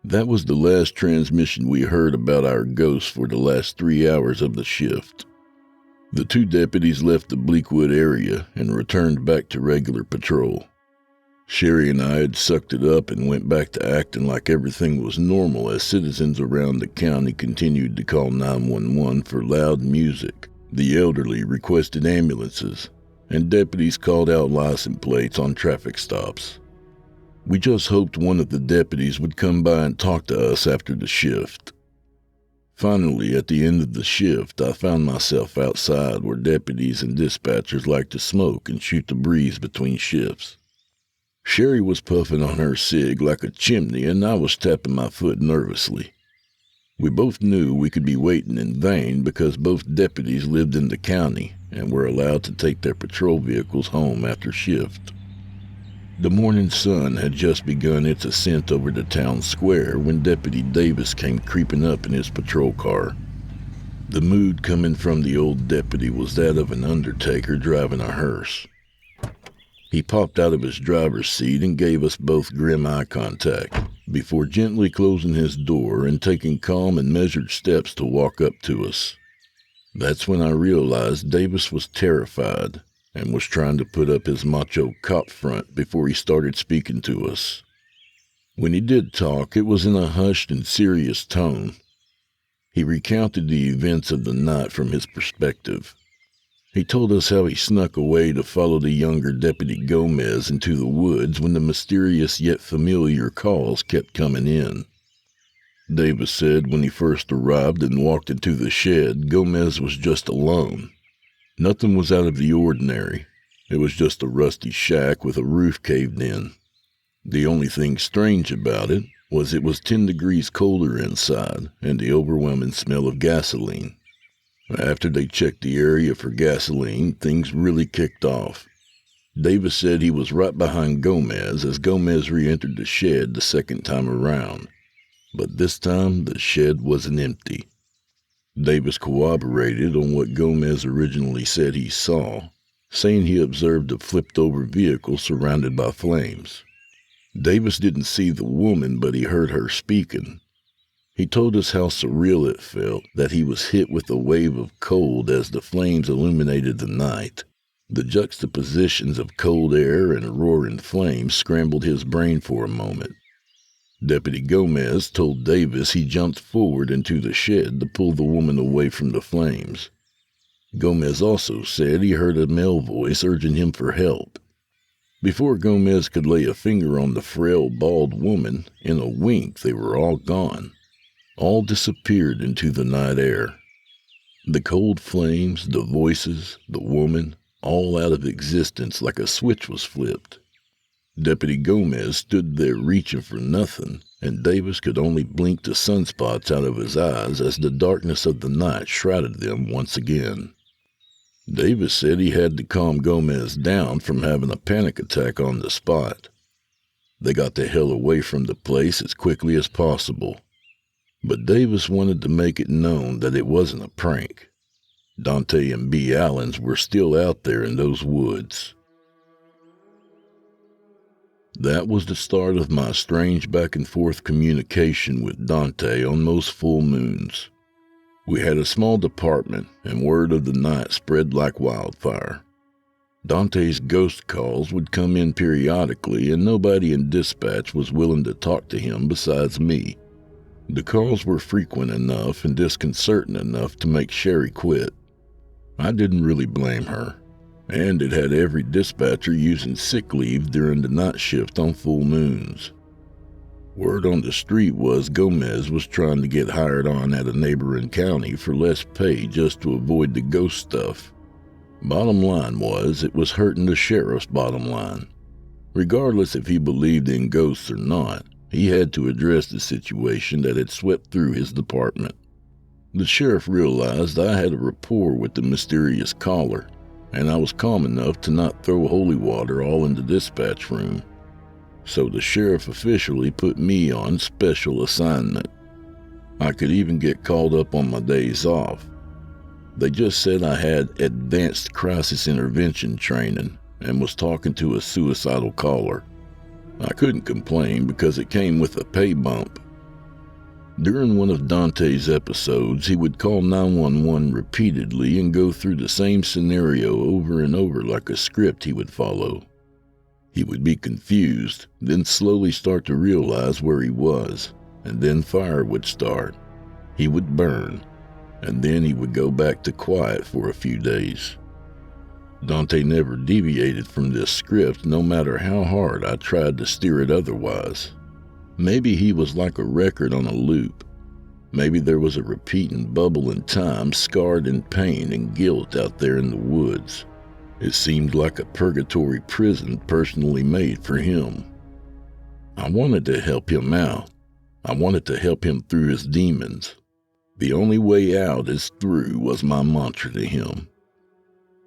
C: That was the last transmission we heard about our ghosts for the last 3 hours of the shift. The two deputies left the Bleakwood area and returned back to regular patrol. Sherry and I had sucked it up and went back to acting like everything was normal as citizens around the county continued to call 911 for loud music. The elderly requested ambulances, and deputies called out license plates on traffic stops. We just hoped one of the deputies would come by and talk to us after the shift. Finally, at the end of the shift, I found myself outside where deputies and dispatchers like to smoke and shoot the breeze between shifts. Sherry was puffing on her cig like a chimney, and I was tapping my foot nervously. We both knew we could be waiting in vain because both deputies lived in the county and were allowed to take their patrol vehicles home after shift. The morning sun had just begun its ascent over the town square when Deputy Davis came creeping up in his patrol car. The mood coming from the old deputy was that of an undertaker driving a hearse. He popped out of his driver's seat and gave us both grim eye contact, before gently closing his door and taking calm and measured steps to walk up to us. That's when I realized Davis was terrified and was trying to put up his macho cop front before he started speaking to us. When he did talk, it was in a hushed and serious tone. He recounted the events of the night from his perspective. He told us how he snuck away to follow the younger Deputy Gomez into the woods when the mysterious yet familiar calls kept coming in. Davis said when he first arrived and walked into the shed, Gomez was just alone. Nothing was out of the ordinary. It was just a rusty shack with a roof caved in. The only thing strange about it was 10 degrees colder inside and the overwhelming smell of gasoline. After they checked the area for gasoline, things really kicked off. Davis said he was right behind Gomez as Gomez re-entered the shed the second time around. But this time, the shed wasn't empty. Davis corroborated on what Gomez originally said he saw, saying he observed a flipped-over vehicle surrounded by flames. Davis didn't see the woman, but he heard her speaking. He told us how surreal it felt, that he was hit with a wave of cold as the flames illuminated the night. The juxtapositions of cold air and roaring flames scrambled his brain for a moment. Deputy Gomez told Davis he jumped forward into the shed to pull the woman away from the flames. Gomez also said he heard a male voice urging him for help. Before Gomez could lay a finger on the frail, bald woman, in a wink they were all gone. All disappeared into the night air. The cold flames, the voices, the woman, all out of existence like a switch was flipped. Deputy Gomez stood there reaching for nothing, and Davis could only blink the sunspots out of his eyes as the darkness of the night shrouded them once again. Davis said he had to calm Gomez down from having a panic attack on the spot. They got the hell away from the place as quickly as possible. But Davis wanted to make it known that it wasn't a prank. Dante and B. Allens were still out there in those woods. That was the start of my strange back-and-forth communication with Dante on most full moons. We had a small department, and word of the night spread like wildfire. Dante's ghost calls would come in periodically, and nobody in dispatch was willing to talk to him besides me. The calls were frequent enough and disconcerting enough to make Sherry quit. I didn't really blame her, and it had every dispatcher using sick leave during the night shift on full moons. Word on the street was Gomez was trying to get hired on at a neighboring county for less pay just to avoid the ghost stuff. Bottom line was, it was hurting the sheriff's bottom line. Regardless if he believed in ghosts or not, he had to address the situation that had swept through his department. The sheriff realized I had a rapport with the mysterious caller, and I was calm enough to not throw holy water all in the dispatch room. So the sheriff officially put me on special assignment. I could even get called up on my days off. They just said I had advanced crisis intervention training and was talking to a suicidal caller. I couldn't complain because it came with a pay bump. During one of Dante's episodes, he would call 911 repeatedly and go through the same scenario over and over like a script he would follow. He would be confused, then slowly start to realize where he was, and then fire would start. He would burn, and then he would go back to quiet for a few days. Dante never deviated from this script, no matter how hard I tried to steer it otherwise. Maybe he was like a record on a loop. Maybe there was a repeating bubble in time, scarred in pain and guilt out there in the woods. It seemed like a purgatory prison personally made for him. I wanted to help him out. I wanted to help him through his demons. The only way out is through was my mantra to him.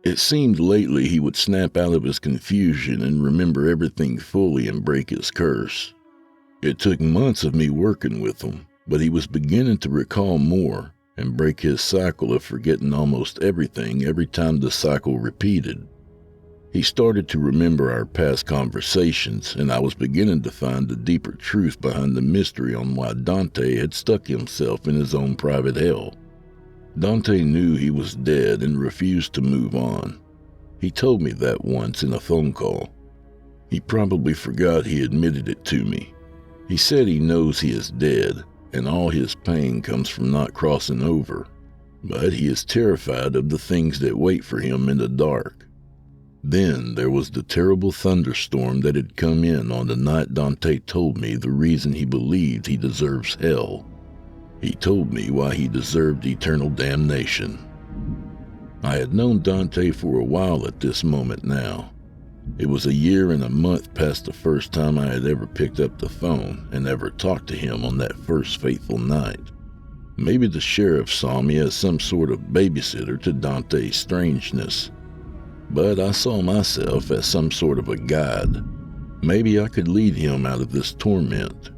C: It seemed lately he would snap out of his confusion and remember everything fully and break his curse. It took months of me working with him, but he was beginning to recall more and break his cycle of forgetting almost everything every time the cycle repeated. He started to remember our past conversations, and I was beginning to find the deeper truth behind the mystery on why Dante had stuck himself in his own private hell. Dante knew he was dead and refused to move on. He told me that once in a phone call. He probably forgot he admitted it to me. He said he knows he is dead, and all his pain comes from not crossing over, but he is terrified of the things that wait for him in the dark. Then there was the terrible thunderstorm that had come in on the night Dante told me the reason he believed he deserves hell. He told me why he deserved eternal damnation. I had known Dante for a while at this moment now. It was a year and a month past the first time I had ever picked up the phone and ever talked to him on that first fateful night. Maybe the sheriff saw me as some sort of babysitter to Dante's strangeness, but I saw myself as some sort of a guide. Maybe I could lead him out of this torment.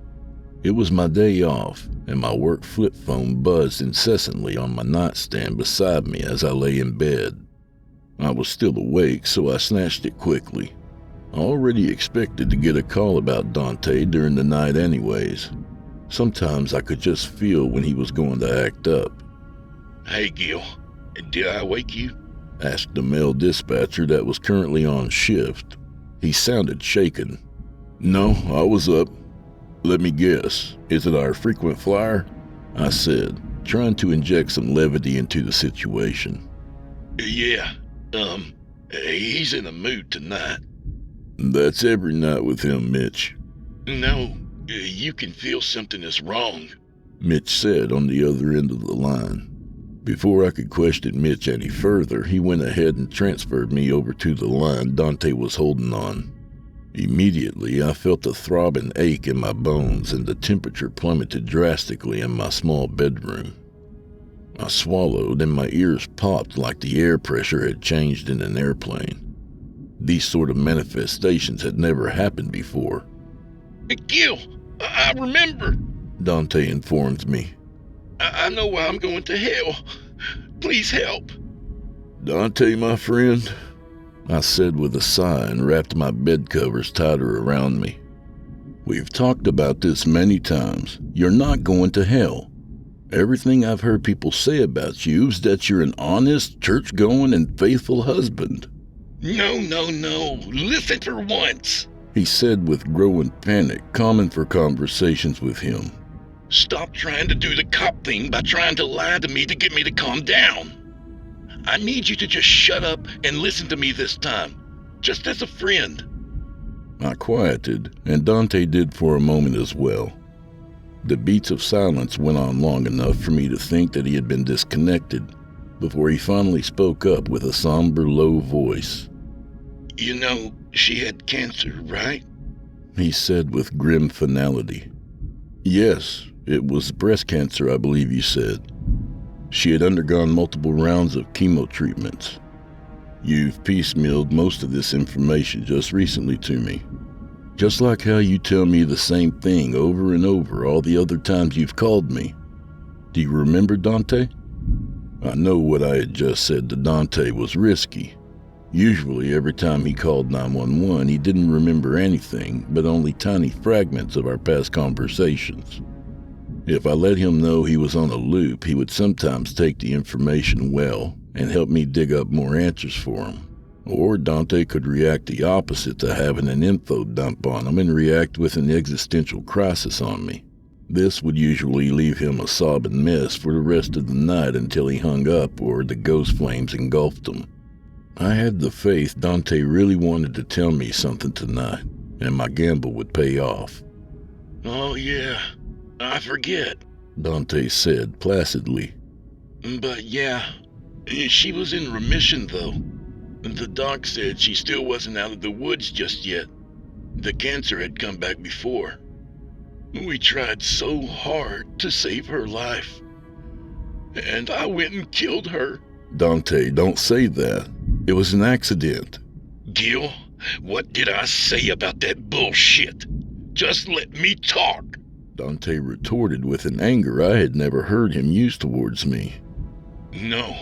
C: It was my day off, and my work flip phone buzzed incessantly on my nightstand beside me as I lay in bed. I was still awake, so I snatched it quickly. I already expected to get a call about Dante during the night anyways. Sometimes I could just feel when he was going to act up.
B: "Hey, Gil, did I wake you?"
C: asked the male dispatcher that was currently on shift. He sounded shaken. "No, I was up. Let me guess, is it our frequent flyer? I said, trying to inject some levity into the situation.
B: Yeah, he's in a mood tonight.
C: That's every night with him, Mitch.
B: No, you can feel something is wrong,
C: Mitch said on the other end of the line. Before I could question Mitch any further, he went ahead and transferred me over to the line Dante was holding on. Immediately, I felt a throbbing ache in my bones and the temperature plummeted drastically in my small bedroom. I swallowed and my ears popped like the air pressure had changed in an airplane. These sort of manifestations had never happened before.
B: Gil, I remember,
C: Dante informed me.
B: I know why I'm going to hell. Please help.
C: Dante, my friend, I said with a sigh and wrapped my bed covers tighter around me. We've talked about this many times. You're not going to hell. Everything I've heard people say about you is that you're an honest, church-going, and faithful husband.
B: No. Listen for once,
C: he said with growing panic, common for conversations with him.
B: Stop trying to do the cop thing by trying to lie to me to get me to calm down. I need you to just shut up and listen to me this time, just as a friend.
C: I quieted, and Dante did for a moment as well. The beats of silence went on long enough for me to think that he had been disconnected, before he finally spoke up with a somber, low voice.
B: You know, she had cancer, right?
C: He said with grim finality. Yes, it was breast cancer, I believe you said. She had undergone multiple rounds of chemo treatments. You've piecemealed most of this information just recently to me. Just like how you tell me the same thing over and over all the other times you've called me. Do you remember, Dante? I know what I had just said to Dante was risky. Usually every time he called 911, he didn't remember anything but only tiny fragments of our past conversations. If I let him know he was on a loop, he would sometimes take the information well and help me dig up more answers for him. Or Dante could react the opposite to having an info dump on him and react with an existential crisis on me. This would usually leave him a sobbing mess for the rest of the night until he hung up or the ghost flames engulfed him. I had the faith Dante really wanted to tell me something tonight, and my gamble would pay off.
B: Oh yeah, I forget,
C: Dante said placidly.
B: But yeah, she was in remission though. The doc said she still wasn't out of the woods just yet. The cancer had come back before. We tried so hard to save her life. And I went and killed her.
C: Dante, don't say that. It was an accident.
B: Gil, what did I say about that bullshit? Just let me talk.
C: Dante retorted with an anger I had never heard him use towards me.
B: No.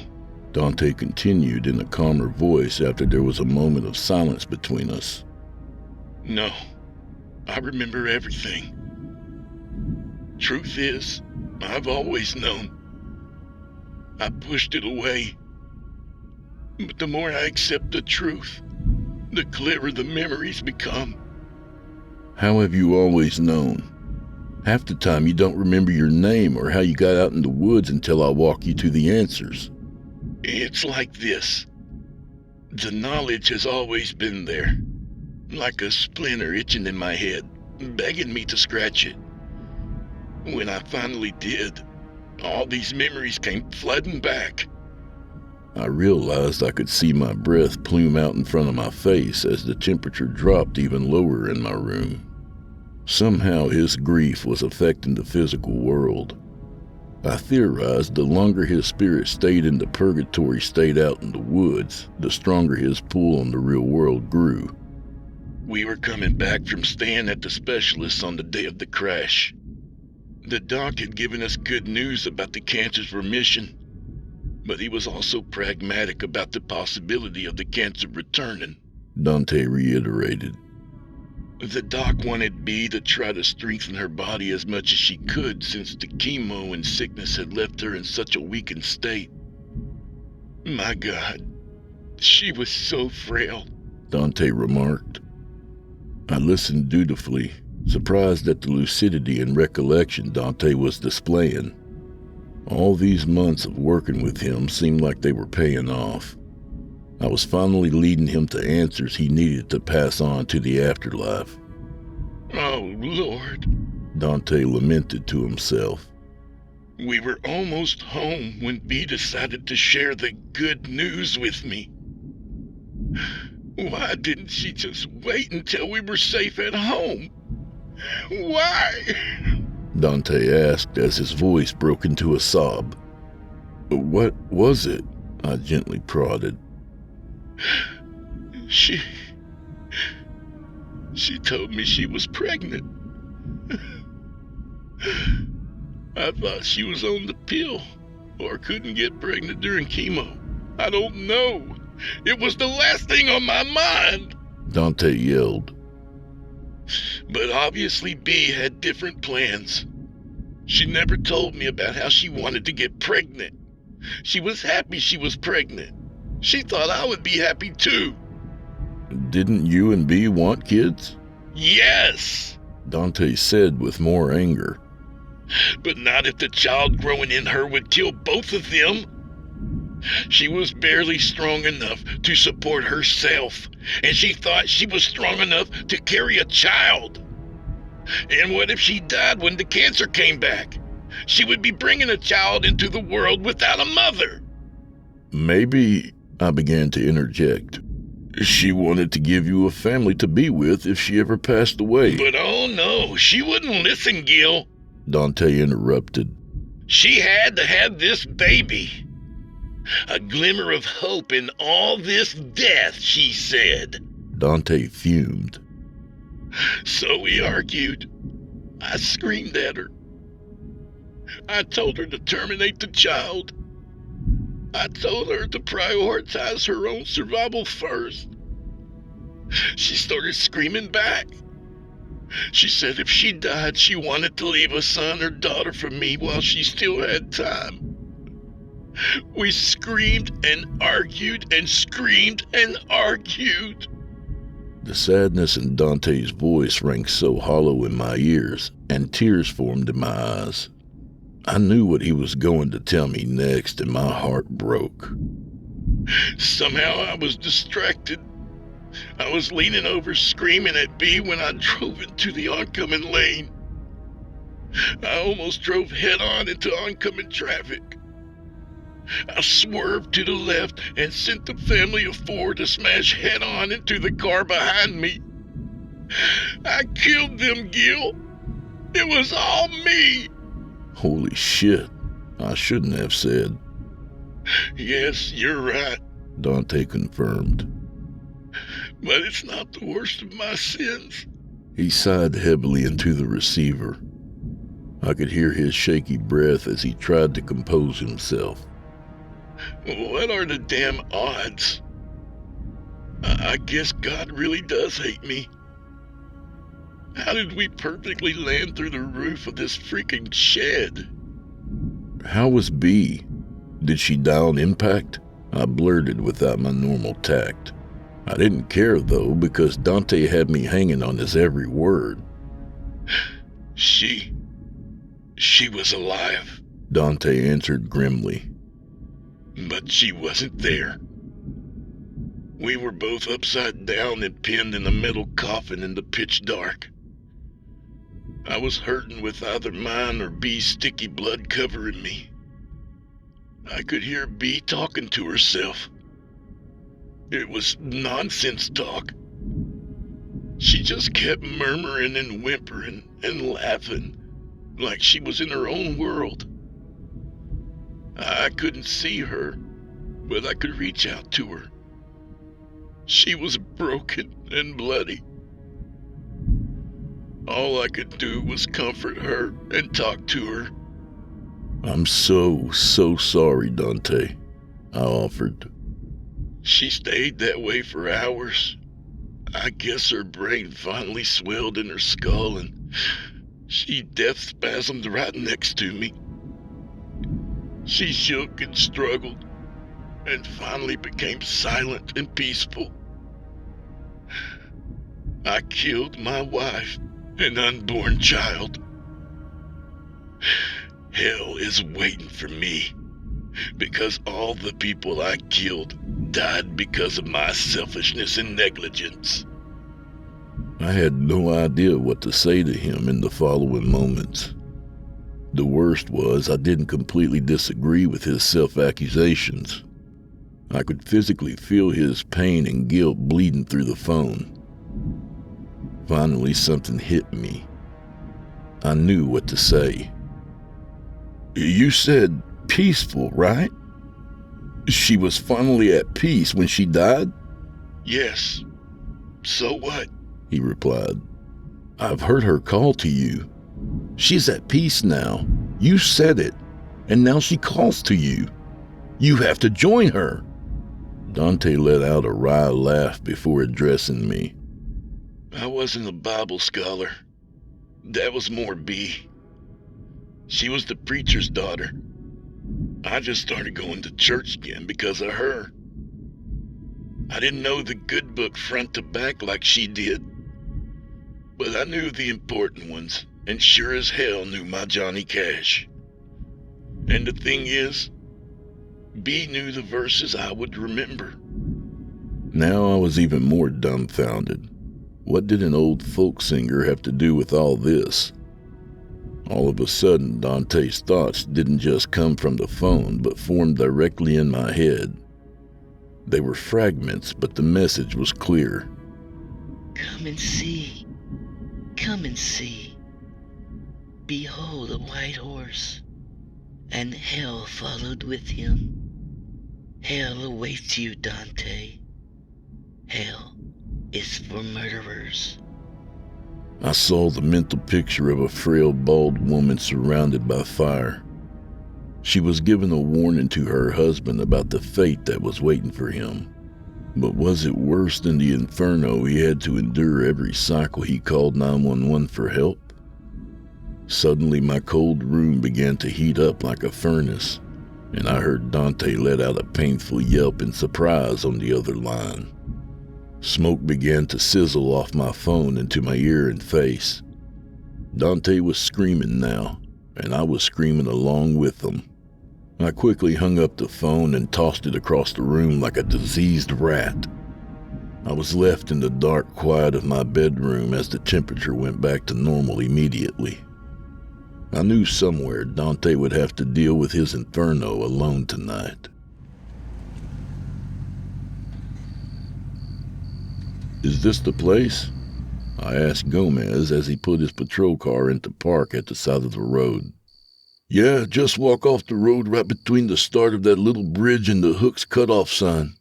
C: Dante continued in a calmer voice after there was a moment of silence between us.
B: No, I remember everything. Truth is, I've always known. I pushed it away. But the more I accept the truth, the clearer the memories become.
C: How have you always known? Half the time you don't remember your name or how you got out in the woods until I walk you to the answers.
B: It's like this. The knowledge has always been there, like a splinter itching in my head, begging me to scratch it. When I finally did, all these memories came flooding back.
C: I realized I could see my breath plume out in front of my face as the temperature dropped even lower in my room. Somehow his grief was affecting the physical world. I theorized the longer his spirit stayed in the purgatory state out in the woods, the stronger his pull on the real world grew.
B: We were coming back from staying at the specialist on the day of the crash. The doc had given us good news about the cancer's remission, but he was also pragmatic about the possibility of the cancer returning.
C: Dante reiterated.
B: The doc wanted B to try to strengthen her body as much as she could since the chemo and sickness had left her in such a weakened state. My God, she was so frail,
C: Dante remarked. I listened dutifully, surprised at the lucidity and recollection Dante was displaying. All these months of working with him seemed like they were paying off. I was finally leading him to answers he needed to pass on to the afterlife.
B: Oh, Lord.
C: Dante lamented to himself.
B: We were almost home when Bee decided to share the good news with me. Why didn't she just wait until we were safe at home? Why?
C: Dante asked as his voice broke into a sob. What was it? I gently prodded.
B: She told me she was pregnant. I thought she was on the pill or couldn't get pregnant during chemo. I don't know. It was the last thing on my mind.
C: Dante yelled.
B: But obviously Bee had different plans. She never told me about how she wanted to get pregnant. She was happy she was pregnant. She thought I would be happy too.
C: Didn't you and Bee want kids?
B: Yes,
C: Dante said with more anger.
B: But not if the child growing in her would kill both of them. She was barely strong enough to support herself, and she thought she was strong enough to carry a child. And what if she died when the cancer came back? She would be bringing a child into the world without a mother.
C: Maybe, I began to interject, she wanted to give you a family to be with if she ever passed away.
B: But oh no, she wouldn't listen, Gil.
C: Dante interrupted.
B: She had to have this baby. A glimmer of hope in all this death, she said.
C: Dante fumed.
B: So we argued. I screamed at her. I told her to terminate the child. I told her to prioritize her own survival first. She started screaming back. She said if she died, she wanted to leave a son or daughter for me while she still had time. We screamed and argued and screamed and argued.
C: The sadness in Dante's voice rang so hollow in my ears, and tears formed in my eyes. I knew what he was going to tell me next, and my heart broke.
B: Somehow I was distracted. I was leaning over screaming at Bee when I drove into the oncoming lane. I almost drove head-on into oncoming traffic. I swerved to the left and sent the family of four to smash head-on into the car behind me. I killed them, Gil. It was all me.
C: Holy shit, I shouldn't have said.
B: Yes, you're right,
C: Dante confirmed.
B: but it's not the worst of my sins.
C: He sighed heavily into the receiver. I could hear his shaky breath as he tried to compose himself.
B: What are the damn odds? I guess God really does hate me. How did we perfectly land through the roof of this freaking shed?
C: How was Bee? Did she die on impact? I blurted without my normal tact. I didn't care, though, because Dante had me hanging on his every word.
B: She was alive.
C: Dante answered grimly.
B: But she wasn't there. We were both upside down and pinned in a metal coffin in the pitch dark. I was hurting with either mine or Bee's sticky blood covering me. I could hear Bee talking to herself. It was nonsense talk. She just kept murmuring and whimpering and laughing like she was in her own world. I couldn't see her, but I could reach out to her. She was broken and bloody. All I could do was comfort her and talk to her.
C: I'm so sorry, Dante, I offered.
B: She stayed that way for hours. I guess her brain finally swelled in her skull and she death spasmed right next to me. She shook and struggled and finally became silent and peaceful. I killed my wife an unborn child. Hell is waiting for me, because all the people I killed died because of my selfishness and negligence.
C: I had no idea what to say to him in the following moments. The worst was I didn't completely disagree with his self-accusations. I could physically feel his pain and guilt bleeding through the phone. Finally, something hit me. I knew what to say. You said peaceful, right? She was finally at peace when she died?
B: Yes. So what?
C: He replied. I've heard her call to you. She's at peace now. You said it, and now she calls to you. You have to join her. Dante let out a wry laugh before addressing me.
B: I wasn't a Bible scholar. That was more B. She was the preacher's daughter. I just started going to church again because of her. I didn't know the good book front to back like she did, but I knew the important ones, and sure as hell knew my Johnny Cash. And the thing is, B knew the verses I would remember.
C: Now I was even more dumbfounded. What did an old folk singer have to do with all this? All of a sudden, Dante's thoughts didn't just come from the phone, but formed directly in my head. They were fragments, but the message was clear.
D: Come and see. Come and see. Behold a white horse, and hell followed with him. Hell awaits you, Dante. Hell is for murderers.
C: I saw the mental picture of a frail, bald woman surrounded by fire. She was giving a warning to her husband about the fate that was waiting for him. But was it worse than the inferno he had to endure every cycle he called 911 for help? Suddenly, my cold room began to heat up like a furnace, and I heard Dante let out a painful yelp in surprise on the other line. Smoke began to sizzle off my phone into my ear and face. Dante was screaming now, and I was screaming along with him. I quickly hung up the phone and tossed it across the room like a diseased rat. I was left in the dark quiet of my bedroom as the temperature went back to normal immediately. I knew somewhere Dante would have to deal with his inferno alone tonight. Is this the place? I asked Gomez as he put his patrol car into park at the side of the road. Yeah, just walk off the road right between the start of that little bridge and the Hooks cutoff sign,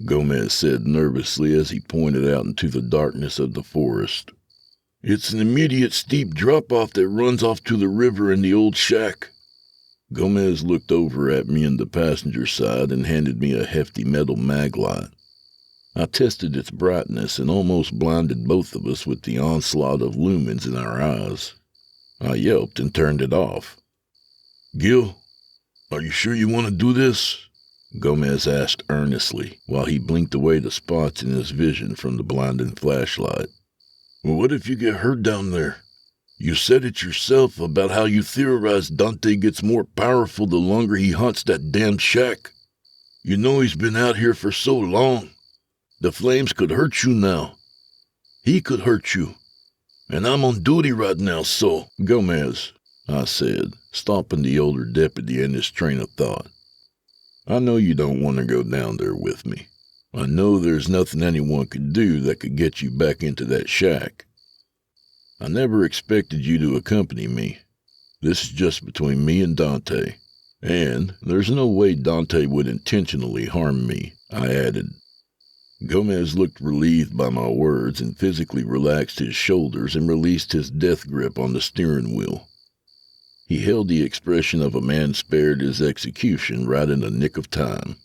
C: Gomez said nervously as he pointed out into the darkness of the forest. It's an immediate steep drop-off that runs off to the river and the old shack. Gomez looked over at me in the passenger side and handed me a hefty metal mag light. I tested its brightness and almost blinded both of us with the onslaught of lumens in our eyes. I yelped and turned it off. Gil, are you sure you want to do this? Gomez asked earnestly, while he blinked away the spots in his vision from the blinding flashlight. Well, what if you get hurt down there? You said it yourself about how you theorized Dante gets more powerful the longer he haunts that damn shack. You know he's been out here for so long. The flames could hurt you now. He could hurt you. And I'm on duty right now, so... Gomez, I said, stopping the older deputy in his train of thought. I know you don't want to go down there with me. I know there's nothing anyone could do that could get you back into that shack. I never expected you to accompany me. This is just between me and Dante. And there's no way Dante would intentionally harm me, I added. Gomez looked relieved by my words and physically relaxed his shoulders and released his death grip on the steering wheel. He held the expression of a man spared his execution right in the nick of time.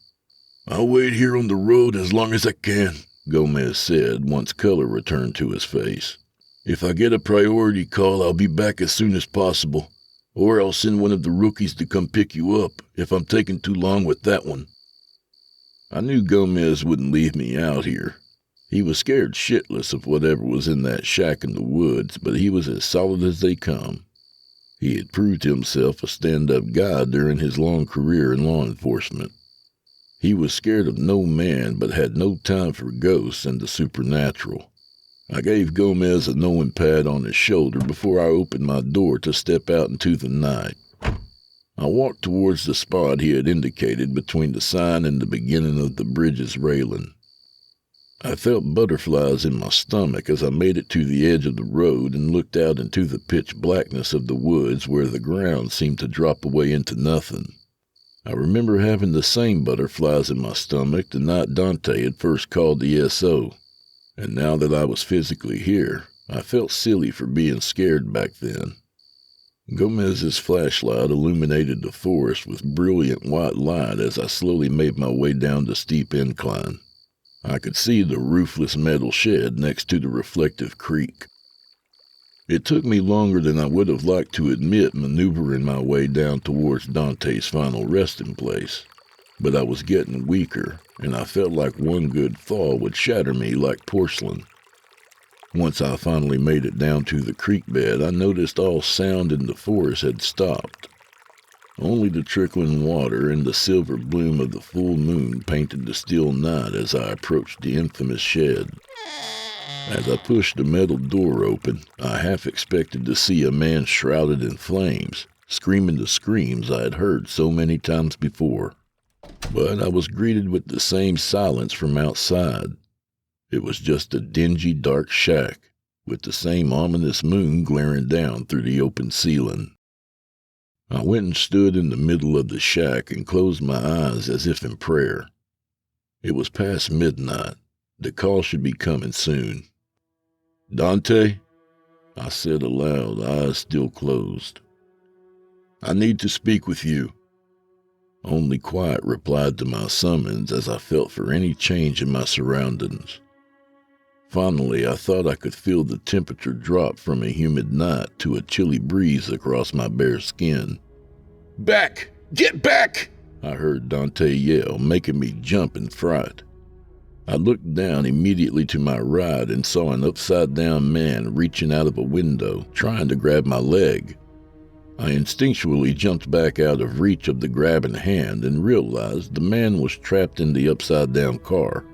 C: I'll wait here on the road as long as I can, Gomez said once color returned to his face. If I get a priority call, I'll be back as soon as possible, or I'll send one of the rookies to come pick you up if I'm taking too long with that one. I knew Gomez wouldn't leave me out here. He was scared shitless of whatever was in that shack in the woods, but he was as solid as they come. He had proved himself a stand-up guy during his long career in law enforcement. He was scared of no man, but had no time for ghosts and the supernatural. I gave Gomez a knowing pat on his shoulder before I opened my door to step out into the night. I walked towards the spot he had indicated between the sign and the beginning of the bridge's railing. I felt butterflies in my stomach as I made it to the edge of the road and looked out into the pitch blackness of the woods where the ground seemed to drop away into nothing. I remember having the same butterflies in my stomach the night Dante had first called the SO, and now that I was physically here, I felt silly for being scared back then. Gomez's flashlight illuminated the forest with brilliant white light as I slowly made my way down the steep incline. I could see the roofless metal shed next to the reflective creek. It took me longer than I would have liked to admit maneuvering my way down towards Dante's final resting place, but I was getting weaker, and I felt like one good fall would shatter me like porcelain. Once I finally made it down to the creek bed, I noticed all sound in the forest had stopped. Only the trickling water and the silver bloom of the full moon painted the still night as I approached the infamous shed. As I pushed the metal door open, I half expected to see a man shrouded in flames, screaming the screams I had heard so many times before. But I was greeted with the same silence from outside. It was just a dingy, dark shack, with the same ominous moon glaring down through the open ceiling. I went and stood in the middle of the shack and closed my eyes as if in prayer. It was past midnight. The call should be coming soon. "Dante," I said aloud, eyes still closed. "I need to speak with you." Only quiet replied to my summons as I felt for any change in my surroundings. Finally, I thought I could feel the temperature drop from a humid night to a chilly breeze across my bare skin. "Back! Get back!" I heard Dante yell, making me jump in fright. I looked down immediately to my right and saw an upside-down man reaching out of a window, trying to grab my leg. I instinctually jumped back out of reach of the grabbing hand and realized the man was trapped in the upside-down car.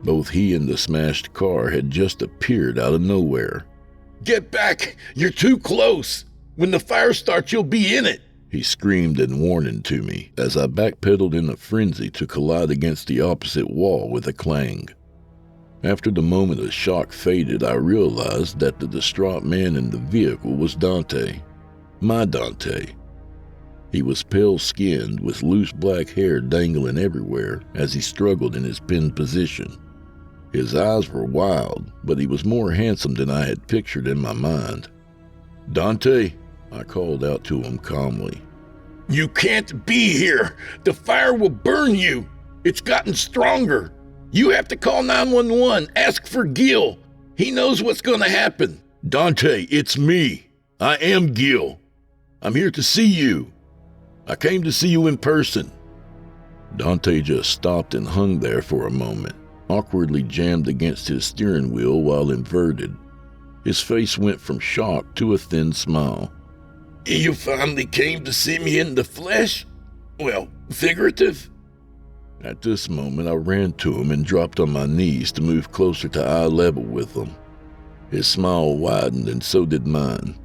C: Both he and the smashed car had just appeared out of nowhere. "Get back! You're too close! When the fire starts, you'll be in it!" he screamed in warning to me as I backpedaled in a frenzy to collide against the opposite wall with a clang. After the moment of shock faded, I realized that the distraught man in the vehicle was Dante. My Dante. He was pale-skinned with loose black hair dangling everywhere as he struggled in his pinned position. His eyes were wild, but he was more handsome than I had pictured in my mind. "Dante," I called out to him calmly. "You can't be here! The fire will burn you! It's gotten stronger! You have to call 911, ask for Gil! He knows what's gonna happen! Dante, it's me! I am Gil! I'm here to see you! I came to see you in person!" Dante just stopped and hung there for a moment, awkwardly jammed against his steering wheel while inverted. His face went from shock to a thin smile. "You finally came to see me in the flesh? Well, figurative?" At this moment, I ran to him and dropped on my knees to move closer to eye level with him. His smile widened, and so did mine.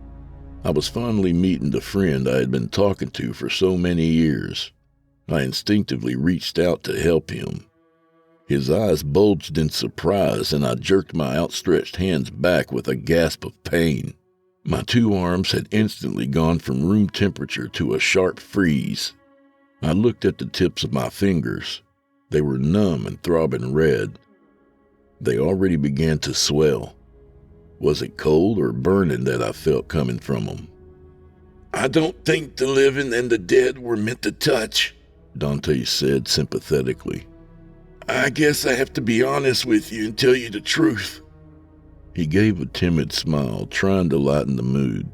C: I was finally meeting the friend I had been talking to for so many years. I instinctively reached out to help him. His eyes bulged in surprise, and I jerked my outstretched hands back with a gasp of pain. My two arms had instantly gone from room temperature to a sharp freeze. I looked at the tips of my fingers. They were numb and throbbing red. They already began to swell. Was it cold or burning that I felt coming from them? "I don't think the living and the dead were meant to touch," Dante said sympathetically. "I guess I have to be honest with you and tell you the truth." He gave a timid smile, trying to lighten the mood.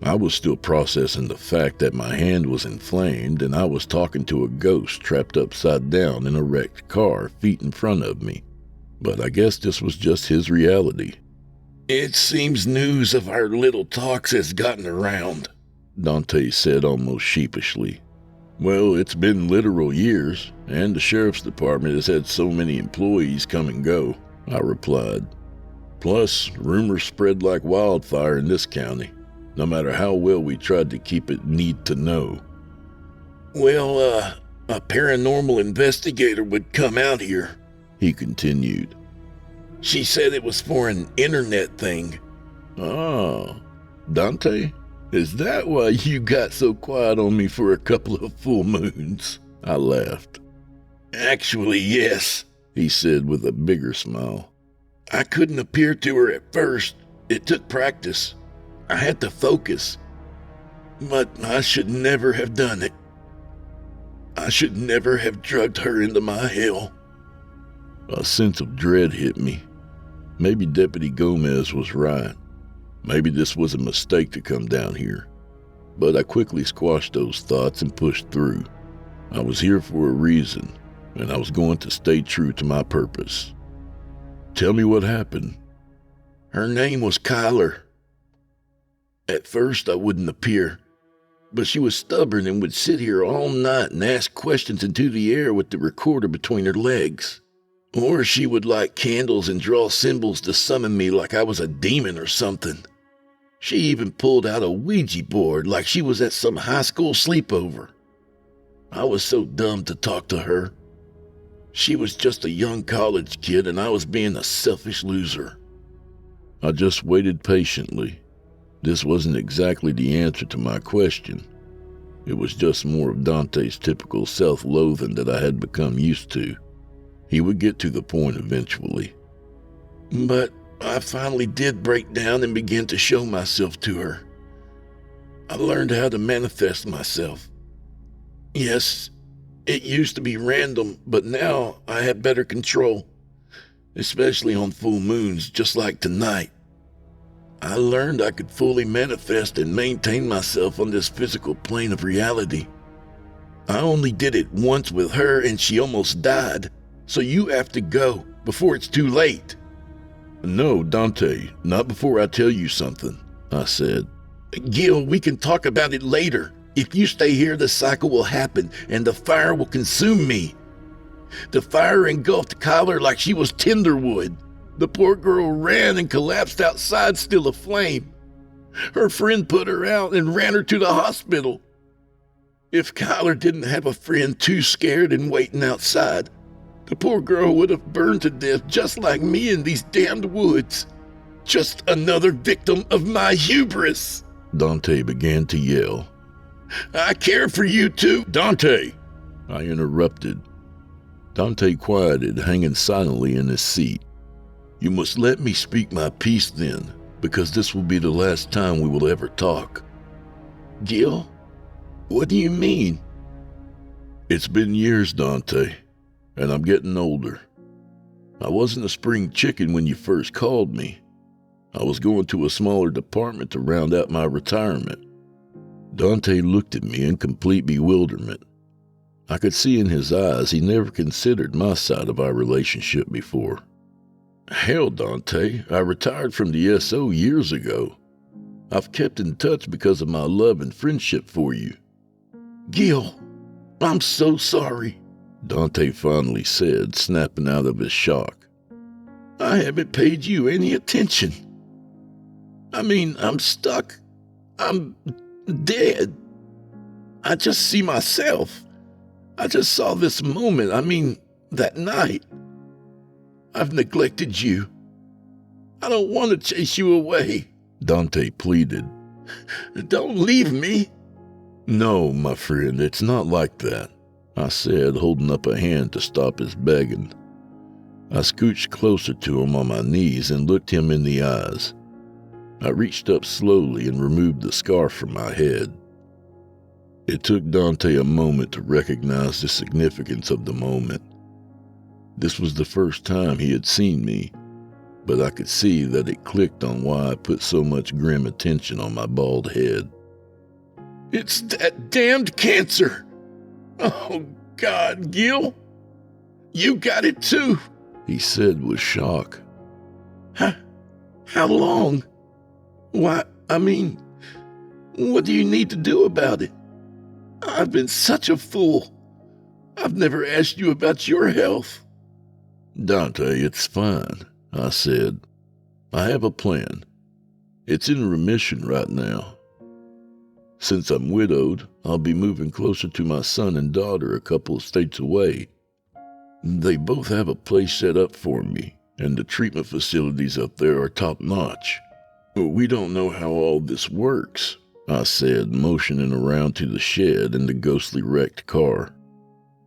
C: I was still processing the fact that my hand was inflamed and I was talking to a ghost trapped upside down in a wrecked car feet in front of me. But I guess this was just his reality.
B: It seems news of our little talks has gotten around,
C: Dante said almost sheepishly. Well, it's been literal years, and the sheriff's department has had so many employees come and go, I replied. Plus, rumors spread like wildfire in this county, no matter how well we tried to keep it need to know.
B: Well, a paranormal investigator would come out here,
C: he continued.
B: She said it was for an internet thing.
C: Oh, Dante? Is that why you got so quiet on me for a couple of full moons? I laughed.
B: Actually, yes,
C: he said with a bigger smile.
B: I couldn't appear to her at first. It took practice. I had to focus. But I should never have done it. I should never have drugged her into my hell.
C: A sense of dread hit me. Maybe Deputy Gomez was right. Maybe this was a mistake to come down here. But I quickly squashed those thoughts and pushed through. I was here for a reason, and I was going to stay true to my purpose. Tell me what happened.
B: Her name was Kyler. At first I wouldn't appear, but she was stubborn and would sit here all night and ask questions into the air with the recorder between her legs. Or she would light candles and draw symbols to summon me like I was a demon or something. She even pulled out a Ouija board like she was at some high school sleepover. I was so dumb to talk to her. She was just a young college kid and I was being a selfish loser.
C: I just waited patiently. This wasn't exactly the answer to my question. It was just more of Dante's typical self-loathing that I had become used to. He would get to the point eventually.
B: But I finally did break down and begin to show myself to her. I learned how to manifest myself. Yes, it used to be random, but now I have better control, especially on full moons, just like tonight. I learned I could fully manifest and maintain myself on this physical plane of reality. I only did it once with her and she almost died, so you have to go before it's too late.
C: No, Dante, not before I tell you something, I said.
B: Gil, we can talk about it later. If you stay here, the cycle will happen and the fire will consume me. The fire engulfed Kyler like she was tinderwood. The poor girl ran and collapsed outside, still aflame. Her friend put her out and ran her to the hospital. If Kyler didn't have a friend too scared and waiting outside, the poor girl would have burned to death just like me in these damned woods. Just another victim of my hubris.
C: Dante began to yell.
B: I care for you too.
C: Dante! I interrupted. Dante quieted, hanging silently in his seat. You must let me speak my piece then, because this will be the last time we will ever talk.
B: Gil, what do you mean?
C: It's been years, Dante, and I'm getting older. I wasn't a spring chicken when you first called me. I was going to a smaller department to round out my retirement. Dante looked at me in complete bewilderment. I could see in his eyes he never considered my side of our relationship before. Hell, Dante, I retired from the SO years ago. I've kept in touch because of my love and friendship for you.
B: Gil, I'm so sorry,
C: Dante finally said, snapping out of his shock.
B: I haven't paid you any attention. I mean, I'm stuck. I'm dead. I just see myself. I just saw this moment, that night. I've neglected you. I don't want to chase you away,
C: Dante pleaded.
B: Don't leave me.
C: No, my friend, it's not like that, I said, holding up a hand to stop his begging. I scooched closer to him on my knees and looked him in the eyes. I reached up slowly and removed the scarf from my head. It took Dante a moment to recognize the significance of the moment. This was the first time he had seen me, but I could see that it clicked on why I put so much grim attention on my bald head.
B: It's that damned cancer. Oh, God, Gil. You got it too.
C: he said with shock.
B: How long? Why, what do you need to do about it? I've been such a fool. I've never asked you about your health.
C: Dante, it's fine, I said. I have a plan. It's in remission right now. Since I'm widowed, I'll be moving closer to my son and daughter a couple of states away. They both have a place set up for me, and the treatment facilities up there are top-notch. We don't know how all this works, I said, motioning around to the shed and the ghostly wrecked car.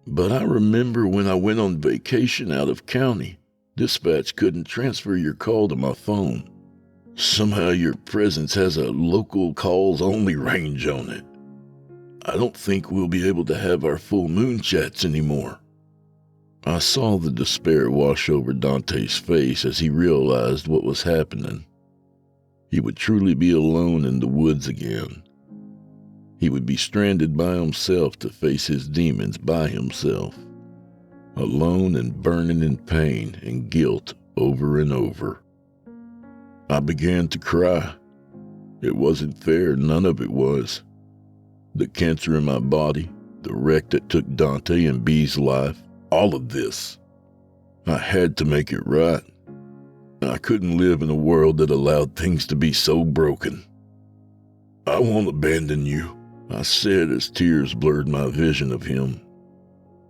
C: But I remember when I went on vacation out of county, dispatch couldn't transfer your call to my phone. Somehow your presence has a local calls-only range on it. I don't think we'll be able to have our full moon chats anymore. I saw the despair wash over Dante's face as he realized what was happening. He would truly be alone in the woods again. He would be stranded by himself to face his demons by himself, alone and burning in pain and guilt over and over. I began to cry. It wasn't fair, none of it was. The cancer in my body, the wreck that took Dante and Bee's life, all of this. I had to make it right. I couldn't live in a world that allowed things to be so broken. I won't abandon you, I said as tears blurred my vision of him.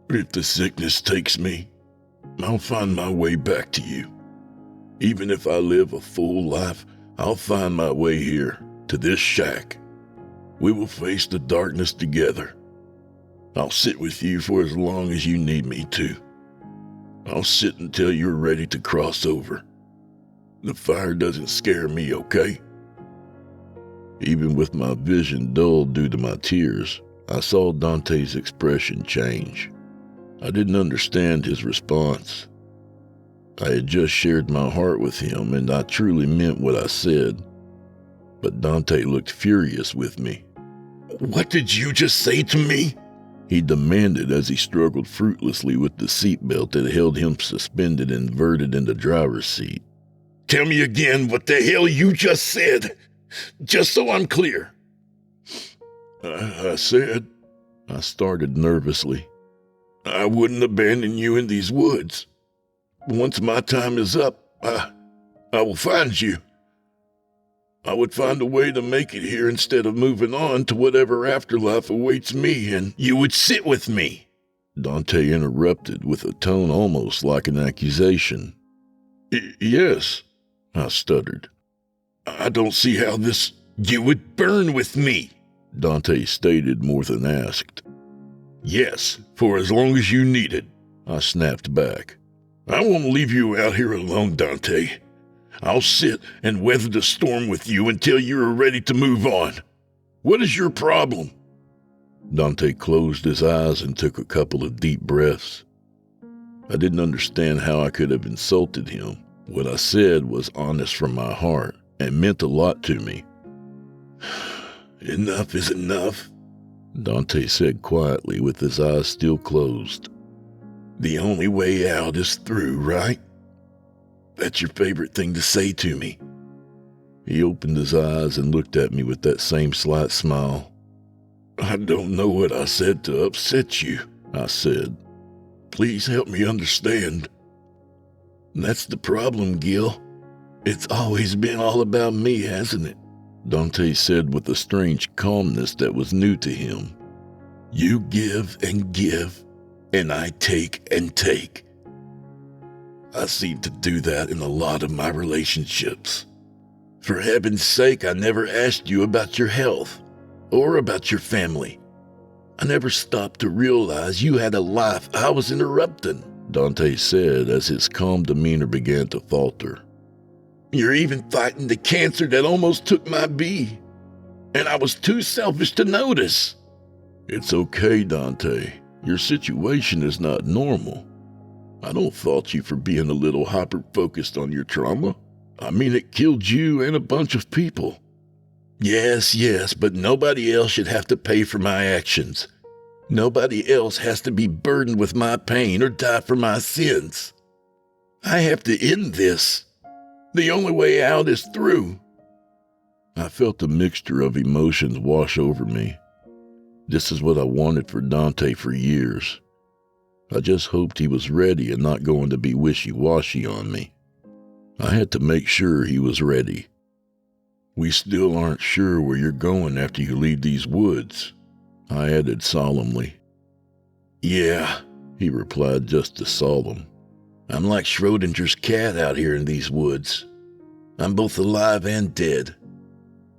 C: If the sickness takes me, I'll find my way back to you. Even if I live a full life, I'll find my way here, to this shack. We will face the darkness together. I'll sit with you for as long as you need me to. I'll sit until you're ready to cross over. The fire doesn't scare me, okay? Even with my vision dulled due to my tears, I saw Dante's expression change. I didn't understand his response. I had just shared my heart with him, and I truly meant what I said. But Dante looked furious with me.
B: What did you just say to me?
C: He demanded as he struggled fruitlessly with the seatbelt that held him suspended and inverted in the driver's seat.
B: Tell me again what the hell you just said, just so I'm clear.
C: I said, I started nervously,
B: I wouldn't abandon you in these woods. Once my time is up, I will find you. I would find a way to make it here instead of moving on to whatever afterlife awaits me, and you would sit with me.
C: Dante interrupted with a tone almost like an accusation.
B: Yes,
C: I stuttered.
B: I don't see how this... You would burn with me,
C: Dante stated more than asked.
B: Yes, for as long as you need it,
C: I snapped back.
B: I won't leave you out here alone, Dante. I'll sit and weather the storm with you until you're ready to move on. What is your problem?
C: Dante closed his eyes and took a couple of deep breaths. I didn't understand how I could have insulted him. What I said was honest from my heart and meant a lot to me.
B: Enough is enough,
C: Dante said quietly with his eyes still closed.
B: The only way out is through, right? That's your favorite thing to say to me.
C: He opened his eyes and looked at me with that same slight smile.
B: I don't know what I said to upset you, I said. Please help me understand. That's the problem, Gil. It's always been all about me, hasn't it?
C: Dante said with a strange calmness that was new to him.
B: You give, and I take and take. I seem to do that in a lot of my relationships. For heaven's sake, I never asked you about your health or about your family. I never stopped to realize you had a life I was interrupting,
C: Dante said as his calm demeanor began to falter.
B: You're even fighting the cancer that almost took my bee, and I was too selfish to notice.
C: It's okay, Dante. Your situation is not normal. I don't fault you for being a little hyper-focused on your trauma. I mean, it killed you and a bunch of people.
B: Yes, but nobody else should have to pay for my actions. Nobody else has to be burdened with my pain or die for my sins. I have to end this. The only way out is through.
C: I felt a mixture of emotions wash over me. This is what I wanted for Dante for years. I just hoped he was ready and not going to be wishy-washy on me. I had to make sure he was ready. We still aren't sure where you're going after you leave these woods, I added solemnly.
B: Yeah,
C: he replied just as solemn.
B: I'm like Schrodinger's cat out here in these woods. I'm both alive and dead,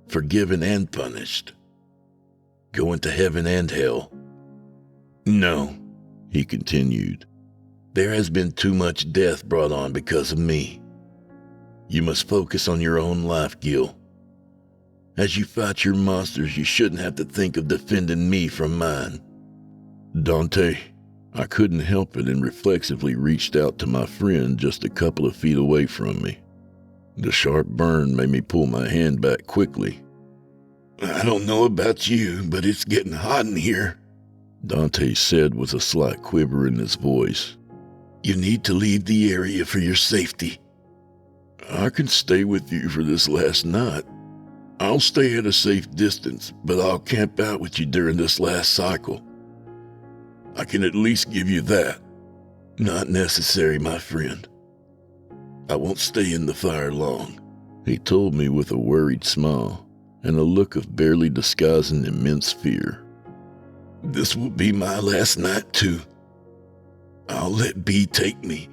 B: forgiven and punished, going to heaven and hell. No, he continued. There has been too much death brought on because of me. You must focus on your own life, Gil. As you fight your monsters, you shouldn't have to think of defending me from mine.
C: Dante, I couldn't help it and reflexively reached out to my friend just a couple of feet away from me. The sharp burn made me pull my hand back quickly.
B: I don't know about you, but it's getting hot in here,
C: Dante said with a slight quiver in his voice.
B: You need to leave the area for your safety.
C: I can stay with you for this last night. I'll stay at a safe distance, but I'll camp out with you during this last cycle. I can at least give you that.
B: Not necessary, my friend. I won't stay in the fire long,
C: he told me with a worried smile and a look of barely disguising immense fear.
B: This will be my last night, too. I'll let B take me.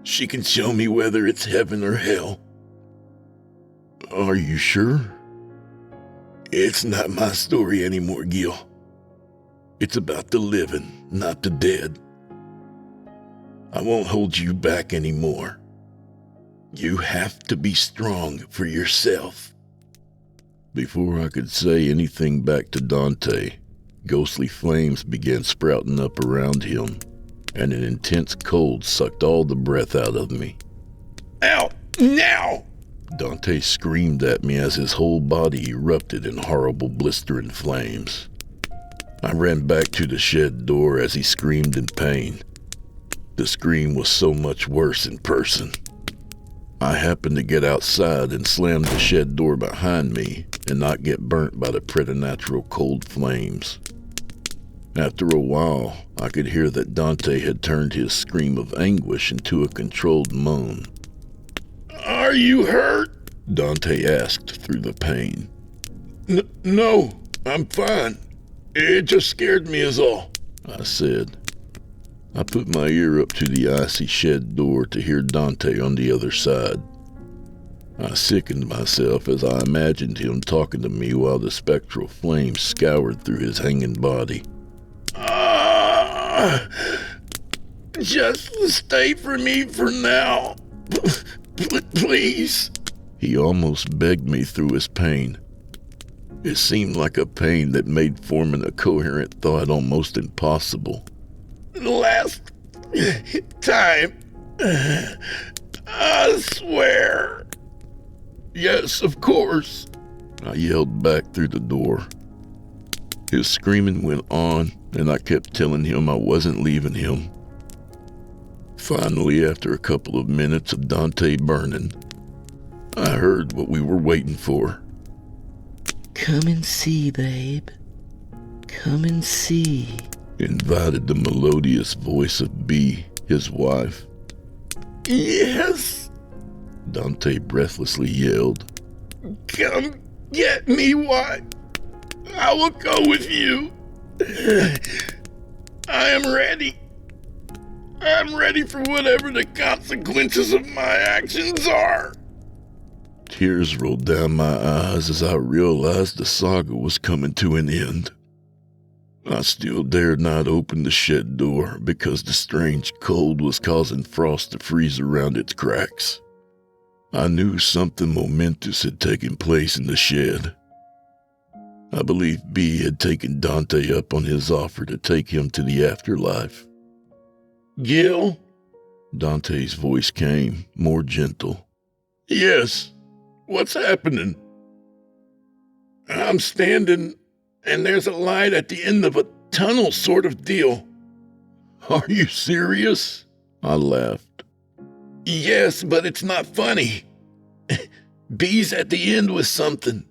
B: She can show me whether it's heaven or hell.
C: Are you sure?
B: It's not my story anymore, Gil. It's about the living, not the dead. I won't hold you back anymore. You have to be strong for yourself.
C: Before I could say anything back to Dante, ghostly flames began sprouting up around him, and an intense cold sucked all the breath out of me.
B: Out now!
C: Dante screamed at me as his whole body erupted in horrible blistering flames. I ran back to the shed door as he screamed in pain. The scream was so much worse in person. I happened to get outside and slam the shed door behind me and not get burnt by the preternatural cold flames. After a while, I could hear that Dante had turned his scream of anguish into a controlled moan.
B: Are you hurt?
C: Dante asked through the pain.
B: No, I'm fine. It just scared me is all,
C: I said. I put my ear up to the icy shed door to hear Dante on the other side. I sickened myself as I imagined him talking to me while the spectral flames scoured through his hanging body.
B: Just stay for me for now. Please.
C: He almost begged me through his pain. It seemed like a pain that made forming a coherent thought almost impossible.
B: Last time. I swear. Yes, of course,
C: I yelled back through the door. His screaming went on, and I kept telling him I wasn't leaving him. Finally, after a couple of minutes of Dante burning, I heard what we were waiting for.
D: Come and see, babe. Come and see,
C: invited the melodious voice of B, his wife.
B: Yes,
C: Dante breathlessly yelled.
B: Come get me, wife. I will go with you. I am ready. I'm ready for whatever the consequences of my actions are.
C: Tears rolled down my eyes as I realized the saga was coming to an end. I still dared not open the shed door because the strange cold was causing frost to freeze around its cracks. I knew something momentous had taken place in the shed. I believe B had taken Dante up on his offer to take him to the afterlife.
B: Gil?
C: Dante's voice came, more gentle.
B: Yes. What's happening? I'm standing, and there's a light at the end of a tunnel sort of deal.
C: Are you serious? I laughed.
B: Yes, but it's not funny. B's at the end with something.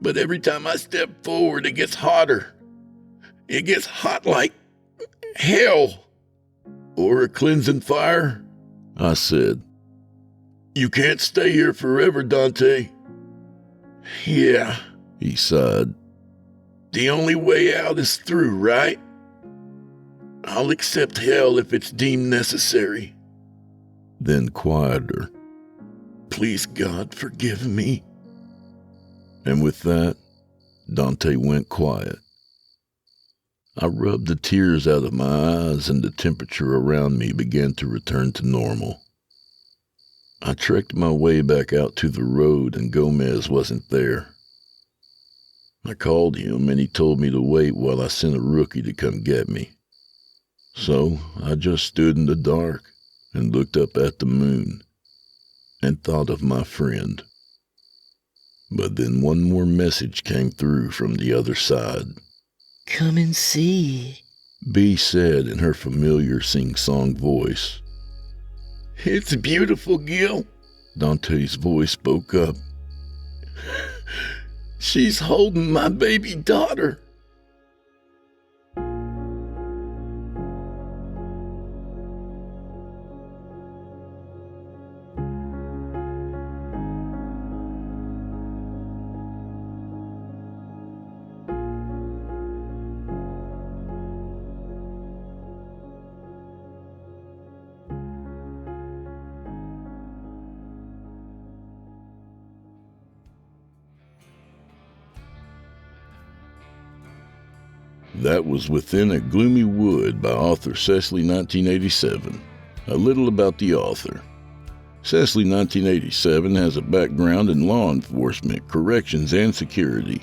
B: But every time I step forward, it gets hotter. It gets hot like hell. Or a cleansing fire, I said. You can't stay here forever, Dante. Yeah, he sighed. The only way out is through, right? I'll accept hell if it's deemed necessary. Then quieter. Please, God, forgive me. And with that, Dante went quiet. I rubbed the tears out of my eyes and the temperature around me began to return to normal. I trekked my way back out to the road and Gomez wasn't there. I called him and he told me to wait while I sent a rookie to come get me. So I just stood in the dark and looked up at the moon and thought of my friend. But then one more message came through from the other side.
D: Come and see,
B: B said in her familiar sing-song voice. It's beautiful, Gil. Dante's voice spoke up. She's holding my baby daughter. That was Within a Gloomy Wood by author Cesly1987. A little about the author. Cesly1987 has a background in law enforcement, corrections, and security.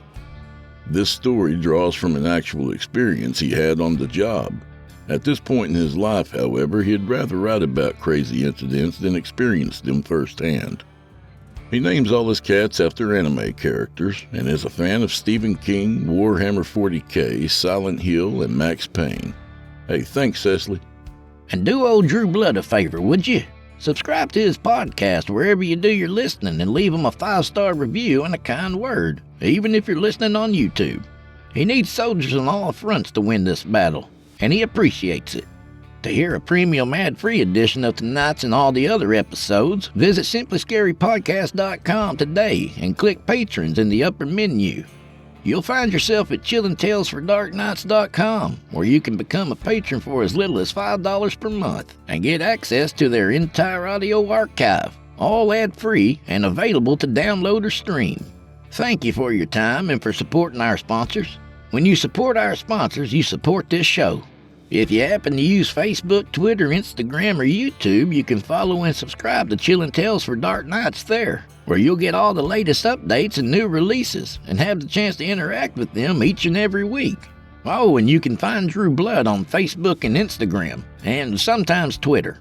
B: This story draws from an actual experience he had on the job. At this point in his life, however, he'd rather write about crazy incidents than experience them firsthand. He names all his cats after anime characters and is a fan of Stephen King, Warhammer 40K, Silent Hill, and Max Payne. Hey, thanks, Cecily.
E: And do old Drew Blood a favor, would you? Subscribe to his podcast wherever you do your listening and leave him a 5-star review and a kind word, even if you're listening on YouTube. He needs soldiers on all fronts to win this battle, and he appreciates it. To hear a premium ad-free edition of tonight's and all the other episodes, visit simplyscarypodcast.com today and click Patrons in the upper menu. You'll find yourself at chillingtalesfordarknights.com, where you can become a patron for as little as $5 per month and get access to their entire audio archive, all ad-free and available to download or stream. Thank you for your time and for supporting our sponsors. When you support our sponsors, you support this show. If you happen to use Facebook, Twitter, Instagram, or YouTube, you can follow and subscribe to Chillin' Tales for Dark Nights there, where you'll get all the latest updates and new releases, and have the chance to interact with them each and every week. Oh, and you can find Drew Blood on Facebook and Instagram, and sometimes Twitter.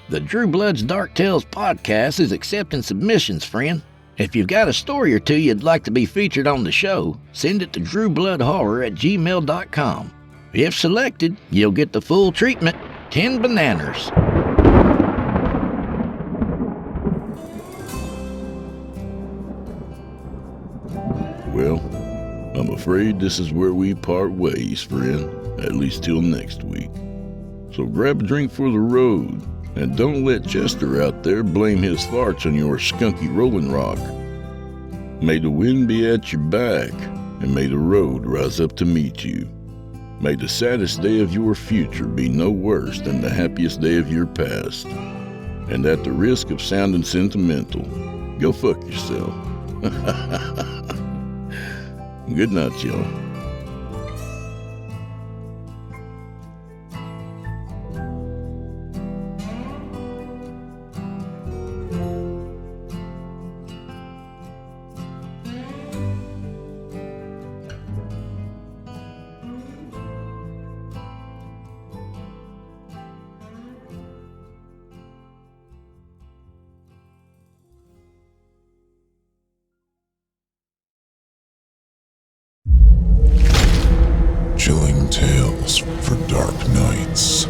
E: The Drew Blood's Dark Tales podcast is accepting submissions, friend. If you've got a story or two you'd like to be featured on the show, send it to drewbloodhorror@gmail.com. If selected, you'll get the full treatment, 10 bananas.
B: Well, I'm afraid this is where we part ways, friend, at least till next week. So grab a drink for the road, and don't let Chester out there blame his farts on your skunky Rolling Rock. May the wind be at your back, and may the road rise up to meet you. May the saddest day of your future be no worse than the happiest day of your past. And at the risk of sounding sentimental, go fuck yourself. Good night, y'all.
A: Chilling Tales for Dark Nights.